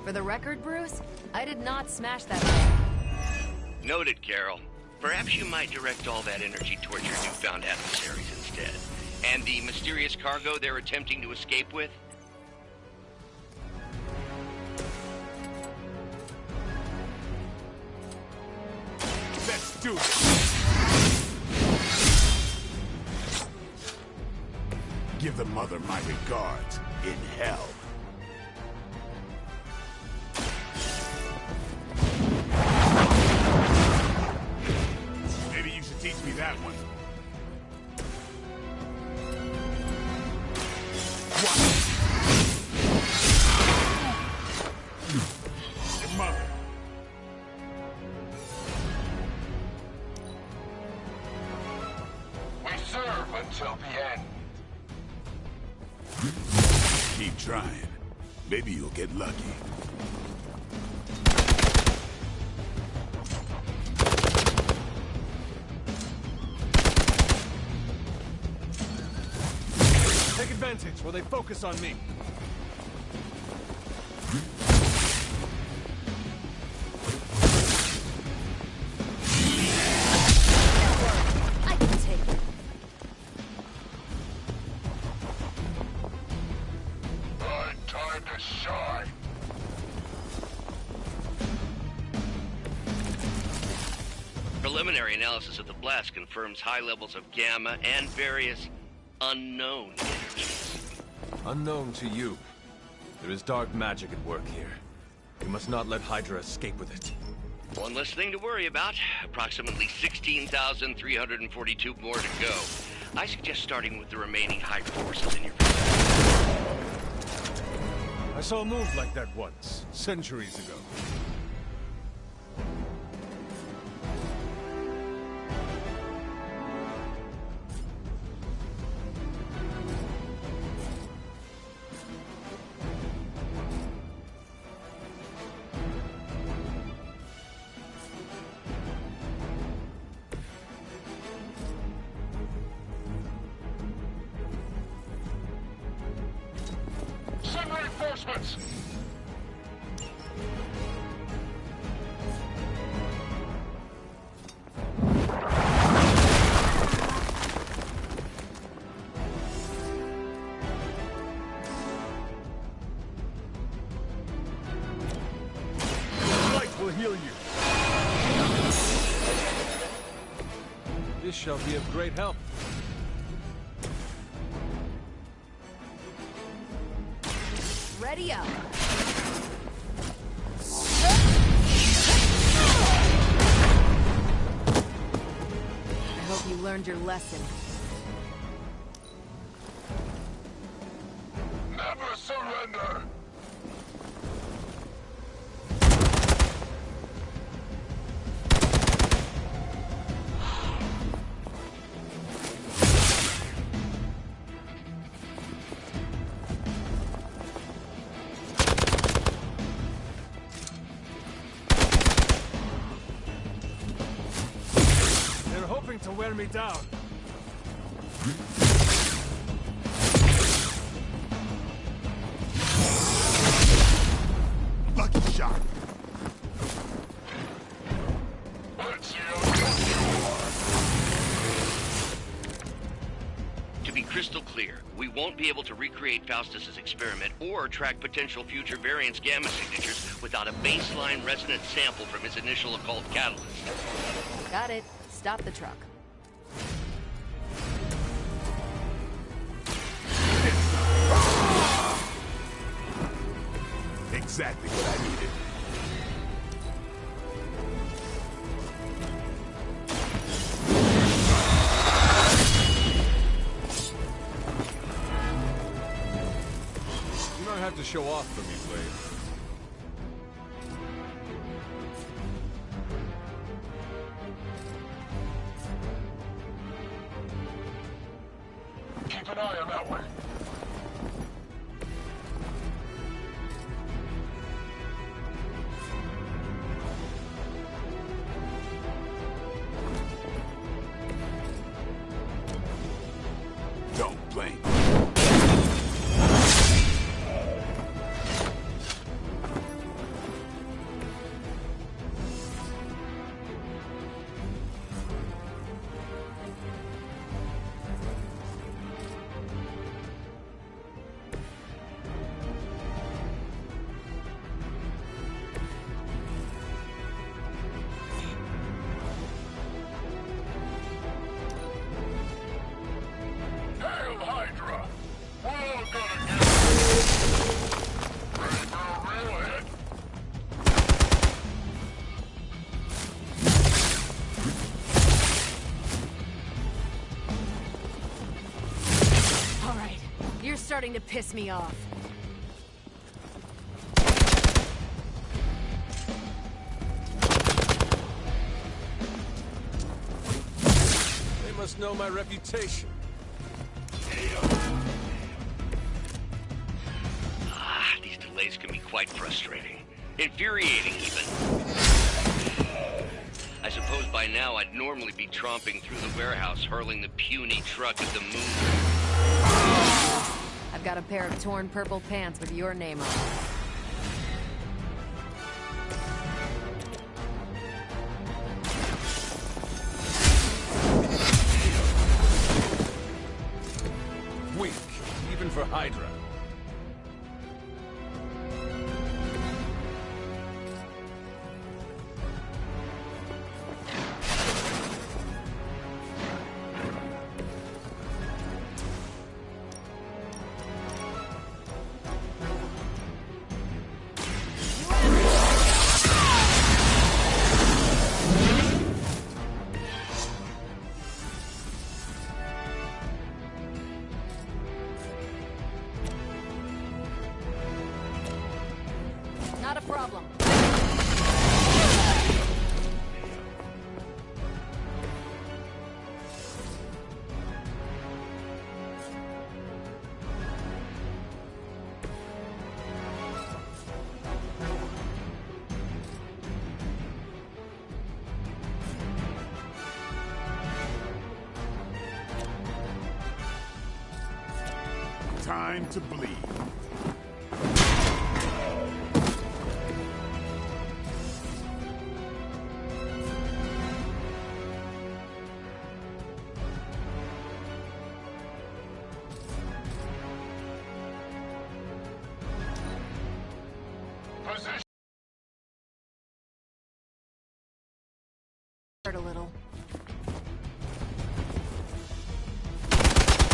For the record, Bruce, I did not smash that thing. Noted, Carol. Perhaps you might direct all that energy towards your newfound adversaries instead. And the mysterious cargo they're attempting to escape with? Let's do it! Give the mother my regards in hell. Maybe you should teach me that one. Your mother. We serve until the end. Keep trying. Maybe you'll get lucky. Take advantage while they focus on me. I can take it. Time to shine. Preliminary analysis of the blast confirms high levels of gamma and various unknown energies. Unknown to you. There is dark magic at work here. You must not let Hydra escape with it. One less thing to worry about. Approximately 16,342 more to go. I suggest starting with the remaining Hydra forces in your possession. I saw a move like that once, centuries ago. Send reinforcements. Light will heal you. This shall be of great help. Ready up. I hope you learned your lesson. Never surrender. They're hoping to wear me down. Lucky shot. Let's see how tough To be crystal clear, we won't be able to recreate Faustus's experiment or track potential future variants' gamma signatures without a baseline resonance sample from his initial occult catalyst. Got it. Stop the truck. Exactly what I needed. You don't have to show off for me, Blade. Keep an eye on that way. Don't blink. You're starting to piss me off. They must know my reputation. These delays can be quite frustrating. Infuriating, even. I suppose by now I'd normally be tromping through the warehouse, hurling the puny truck at the moon. I've got a pair of torn purple pants with your name on it. Weak, even for Hydra. Not a problem. Time to bleed. Hurt a little.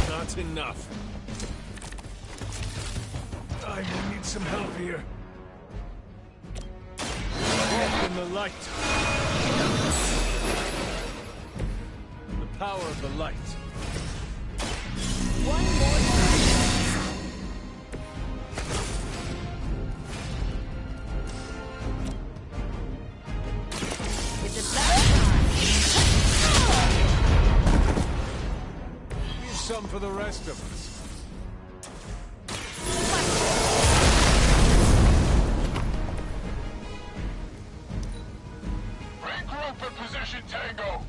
Not enough. I will need some help here. Walk in the light. The power of the light. One more time. It's a bad time. Leave some for the rest of us. Regroup and position Tango.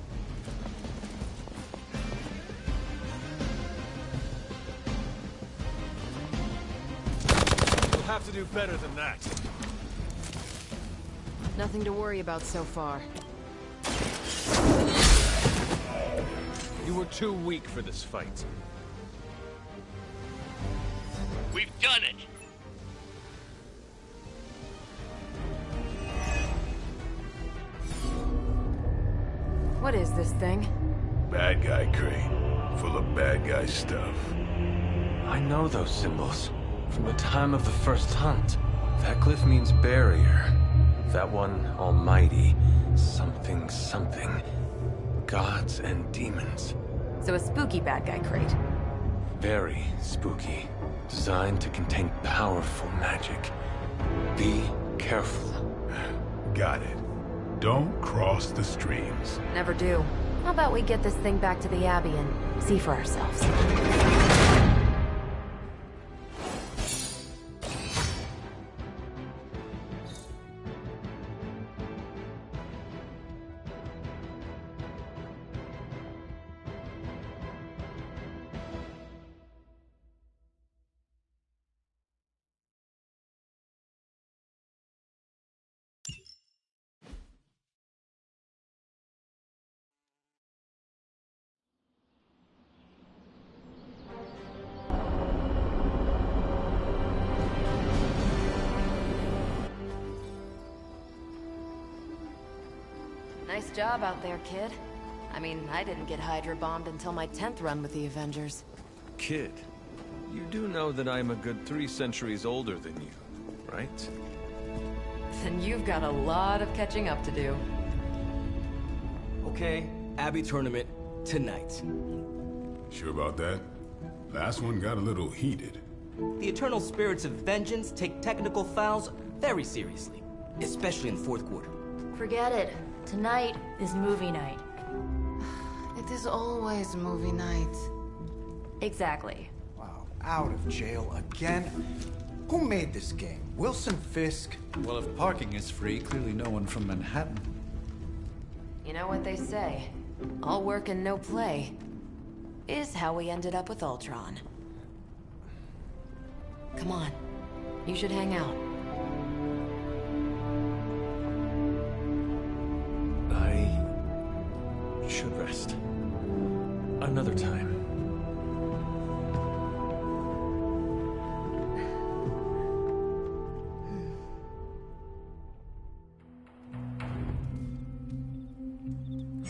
We'll have to do better than that. Nothing to worry about so far. You were too weak for this fight. We've done it! What is this thing? Bad guy crate, full of bad guy stuff. I know those symbols from the time of the first hunt. That glyph means barrier. That one, almighty. Something, something. Gods and demons. So a spooky bad guy crate. Very spooky. Designed to contain powerful magic. Be careful. Got it. Don't cross the streams. Never do. How about we get this thing back to the Abbey and see for ourselves? Nice job out there, kid. I mean, I didn't get Hydra bombed until my 10th run with the Avengers. Kid, you do know that I'm a good 3 centuries older than you, right? Then you've got a lot of catching up to do. Okay, Abbey tournament tonight. Sure about that? Last one got a little heated. The eternal spirits of vengeance take technical fouls very seriously, especially in the fourth quarter. Forget it. Tonight is movie night. It is always movie night. Exactly. Wow, out of jail again? Who made this game? Wilson Fisk? Well, if parking is free, clearly no one from Manhattan. You know what they say? All work and no play is how we ended up with Ultron. Come on. You should hang out. I should rest. Another time.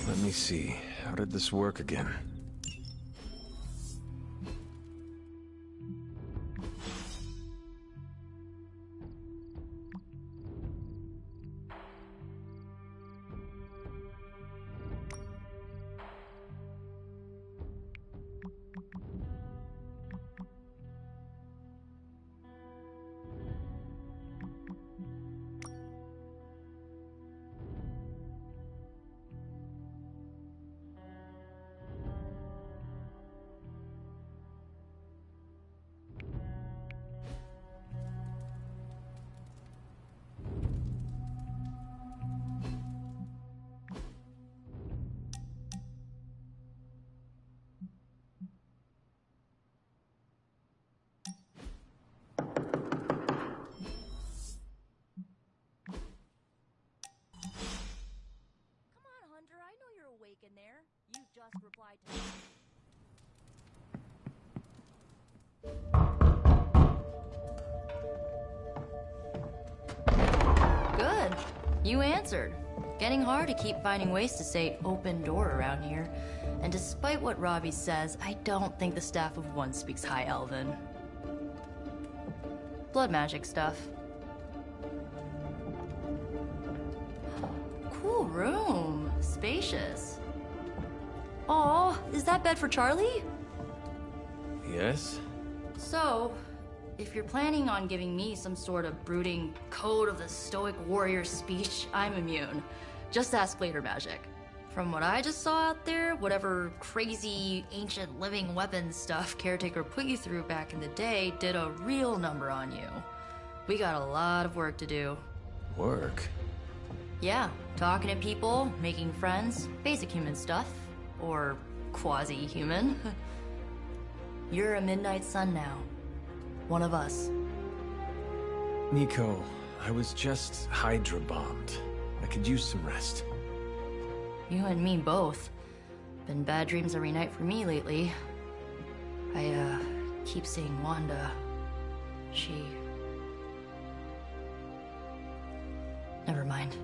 Let me see. How did this work again? In there. You just replied to me. Good. You answered. Getting hard to keep finding ways to say open door around here. And despite what Robbie says, I don't think the staff of One speaks High Elven. Blood magic stuff. Cool room. Spacious. Aw, is that bed for Charlie? Yes? So, if you're planning on giving me some sort of brooding code of the stoic warrior speech, I'm immune. Just ask later, Magic. From what I just saw out there, whatever crazy ancient living weapons stuff Caretaker put you through back in the day did a real number on you. We got a lot of work to do. Work? Yeah, talking to people, making friends, basic human stuff. Or quasi-human. You're a Midnight Sun now. One of us. Nico, I was just Hydra bombed. I could use some rest. You and me both. Been bad dreams every night for me lately. I, keep seeing Wanda. She... Never mind.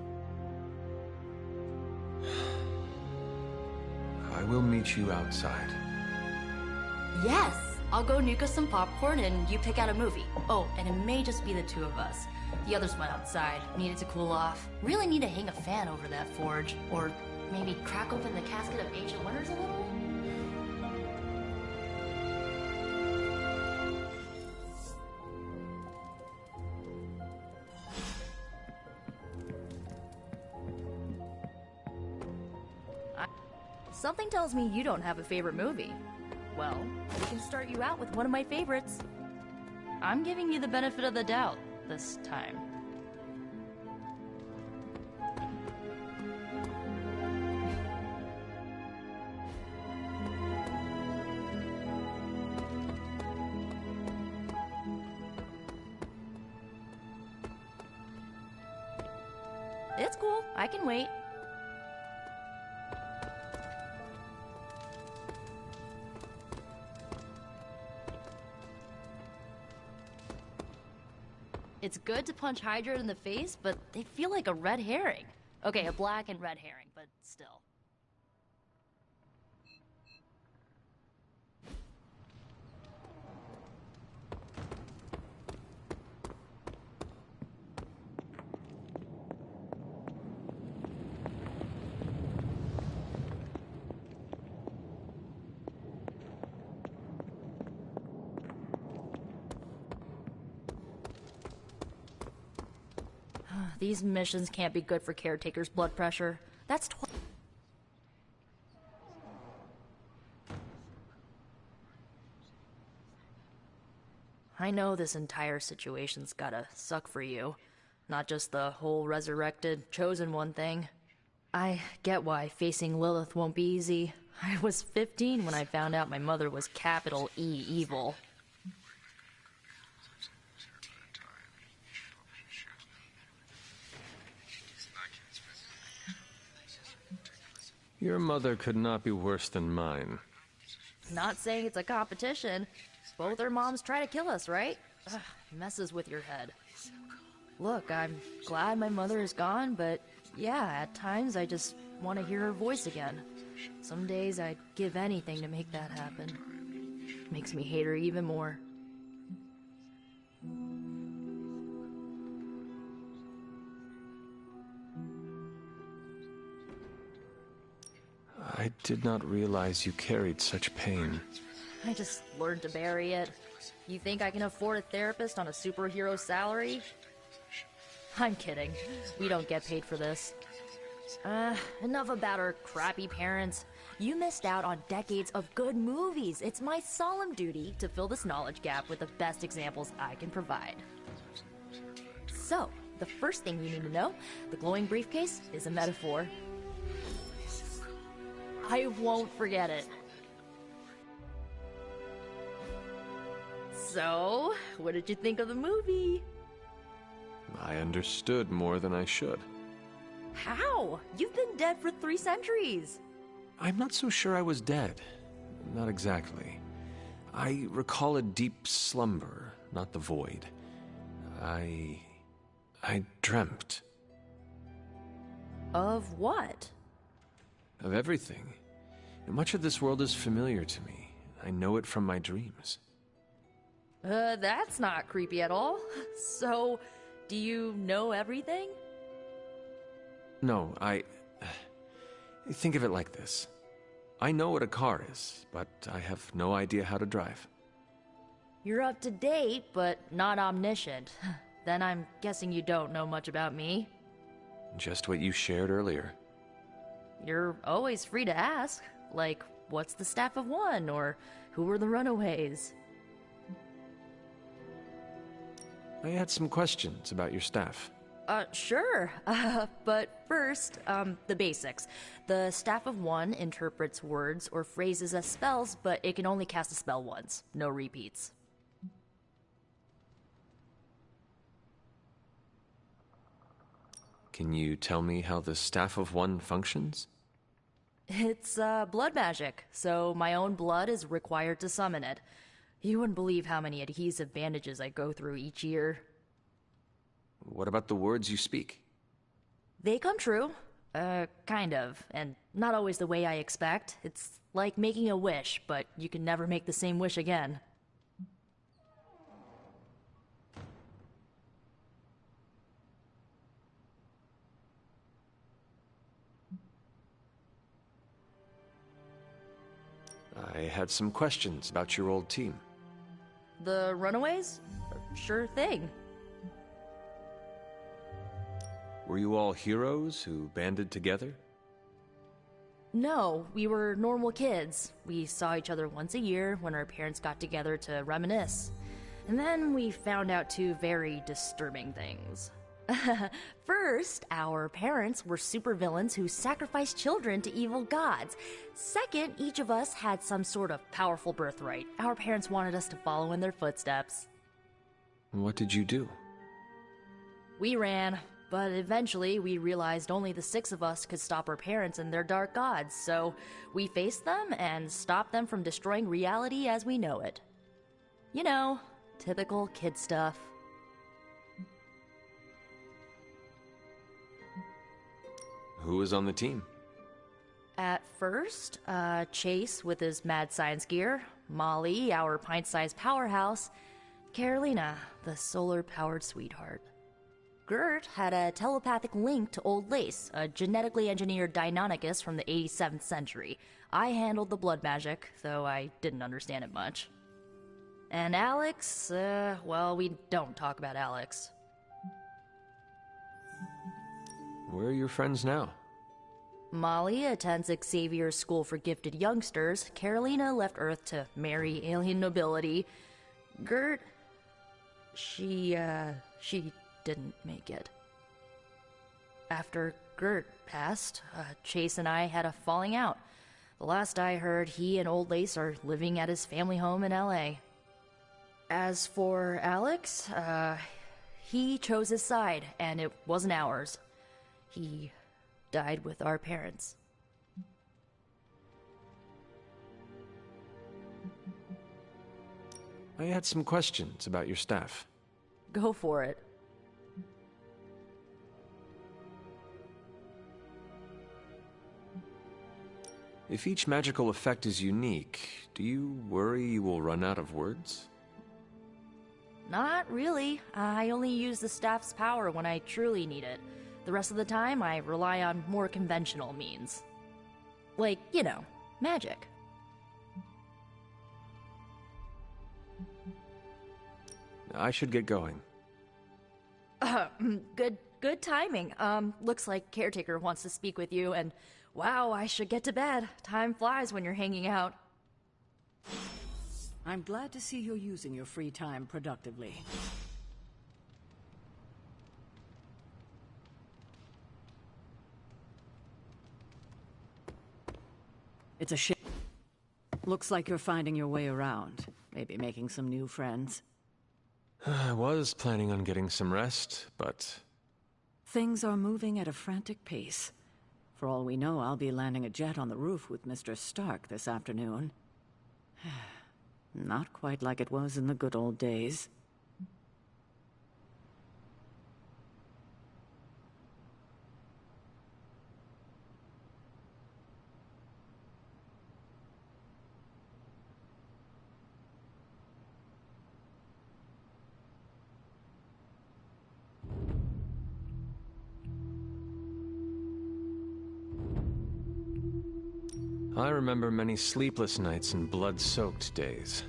I will meet you outside. Yes! I'll go nuke us some popcorn and you pick out a movie. Oh, and it may just be the two of us. The others went outside, needed to cool off. Really need to hang a fan over that forge. Or maybe crack open the casket of Ancient Wonders a little? Something tells me you don't have a favorite movie. Well, we can start you out with one of my favorites. I'm giving you the benefit of the doubt this time. It's cool. I can wait. It's good to punch Hydra in the face, but they feel like a red herring. Okay, a black and red herring, but still. These missions can't be good for Caretaker's blood pressure. That's I know this entire situation's gotta suck for you. Not just the whole resurrected, chosen one thing. I get why facing Lilith won't be easy. I was 15 when I found out my mother was capital E evil. Your mother could not be worse than mine. Not saying it's a competition. Both our moms try to kill us, right? Ugh, messes with your head. Look, I'm glad my mother is gone, but yeah, at times I just want to hear her voice again. Some days I'd give anything to make that happen. Makes me hate her even more. I did not realize you carried such pain. I just learned to bury it. You think I can afford a therapist on a superhero salary? I'm kidding. We don't get paid for this. Enough about our crappy parents. You missed out on decades of good movies. It's my solemn duty to fill this knowledge gap with the best examples I can provide. So, the first thing you need to know, the glowing briefcase is a metaphor. I won't forget it. So, what did you think of the movie? I understood more than I should. How? You've been dead for 3 centuries. I'm not so sure I was dead. Not exactly. I recall a deep slumber, not the void. I dreamt. Of what? Of everything. Much of this world is familiar to me. I know it from my dreams. That's not creepy at all. So, do you know everything? No, think of it like this. I know what a car is, but I have no idea how to drive. You're up to date, but not omniscient. Then I'm guessing you don't know much about me. Just what you shared earlier. You're always free to ask. Like, what's the Staff of One? Or who were the Runaways? I had some questions about your staff. Sure. But first, the basics. The Staff of One interprets words or phrases as spells, but it can only cast a spell once. No repeats. Can you tell me how the Staff of One functions? It's, blood magic, so my own blood is required to summon it. You wouldn't believe how many adhesive bandages I go through each year. What about the words you speak? They come true. Kind of. And not always the way I expect. It's like making a wish, but you can never make the same wish again. I had some questions about your old team. The Runaways? Sure thing. Were you all heroes who banded together? No, we were normal kids. We saw each other once a year when our parents got together to reminisce. And then we found out 2 very disturbing things. First, our parents were supervillains who sacrificed children to evil gods. Second, each of us had some sort of powerful birthright. Our parents wanted us to follow in their footsteps. What did you do? We ran, but eventually we realized only the 6 of us could stop our parents and their dark gods, so we faced them and stopped them from destroying reality as we know it. You know, typical kid stuff. Who was on the team? At first, Chase with his mad science gear, Molly, our pint-sized powerhouse, Carolina, the solar-powered sweetheart. Gert had a telepathic link to Old Lace, a genetically engineered Deinonychus from the 87th century. I handled the blood magic, though I didn't understand it much. And Alex, well, we don't talk about Alex. where are your friends now? Molly attends Xavier's School for Gifted Youngsters. Carolina left Earth to marry alien nobility. Gert... She didn't make it. After Gert passed, Chase and I had a falling out. The last I heard, he and Old Lace are living at his family home in LA. As for Alex, he chose his side, and it wasn't ours. He died with our parents. I had some questions about your staff. Go for it. If each magical effect is unique, do you worry you will run out of words? Not really. I only use the staff's power when I truly need it. The rest of the time, I rely on more conventional means. Like, you know, magic. I should get going. Good timing. Looks like Caretaker wants to speak with you, and wow, I should get to bed. Time flies when you're hanging out. I'm glad to see you're using your free time productively. It's a shame. Looks like you're finding your way around. Maybe making some new friends. I was planning on getting some rest, but... Things are moving at a frantic pace. For all we know, I'll be landing a jet on the roof with Mr. Stark this afternoon. Not quite like it was in the good old days. I remember many sleepless nights and blood-soaked days.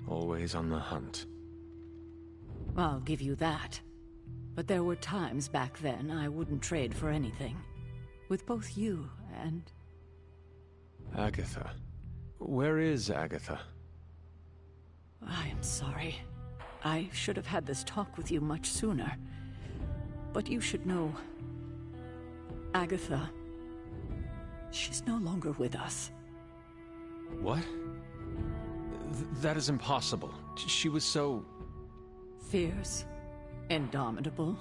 Always on the hunt. I'll give you that. But there were times back then I wouldn't trade for anything. With both you and... Agatha. Where is Agatha? I am sorry. I should have had this talk with you much sooner. But you should know... Agatha... She's no longer with us. What? That is impossible. She was so... Fierce, indomitable,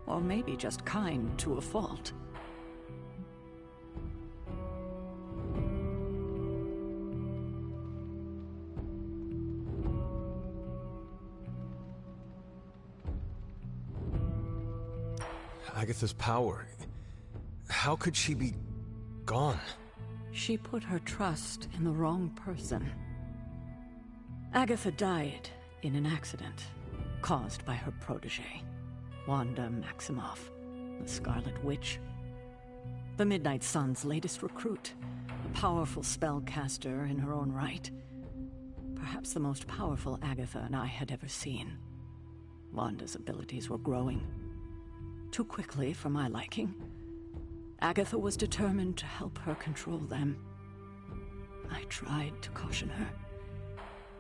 or maybe just kind to a fault. Agatha's power... How could she be... gone? She put her trust in the wrong person. Agatha died in an accident caused by her protege, Wanda Maximoff, the Scarlet Witch. The Midnight Sun's latest recruit, a powerful spellcaster in her own right. Perhaps the most powerful Agatha and I had ever seen. Wanda's abilities were growing. Too quickly for my liking. Agatha was determined to help her control them. I tried to caution her,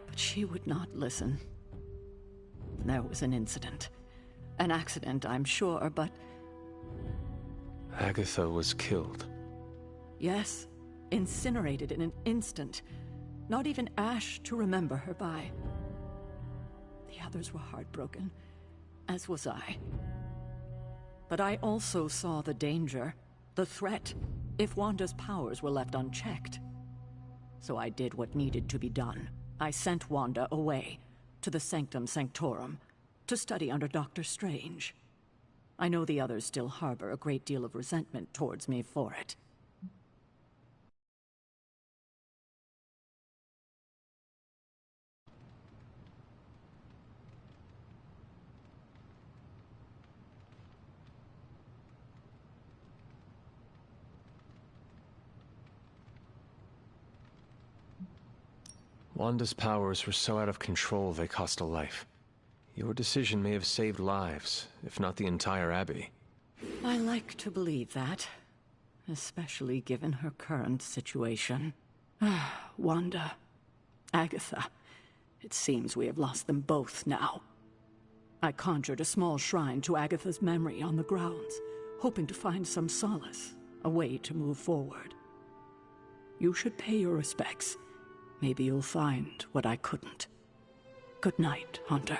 but she would not listen. There was an incident. An accident, I'm sure, but... Agatha was killed. Yes, incinerated in an instant. Not even ash to remember her by. The others were heartbroken, as was I. But I also saw the danger. The threat, if Wanda's powers were left unchecked. So I did what needed to be done. I sent Wanda away, to the Sanctum Sanctorum, to study under Dr. Strange. I know the others still harbor a great deal of resentment towards me for it. Wanda's powers were so out of control they cost a life. Your decision may have saved lives, if not the entire Abbey. I like to believe that, especially given her current situation. Wanda, Agatha, it seems we have lost them both now. I conjured a small shrine to Agatha's memory on the grounds, hoping to find some solace, a way to move forward. You should pay your respects. Maybe you'll find what I couldn't. Good night, Hunter.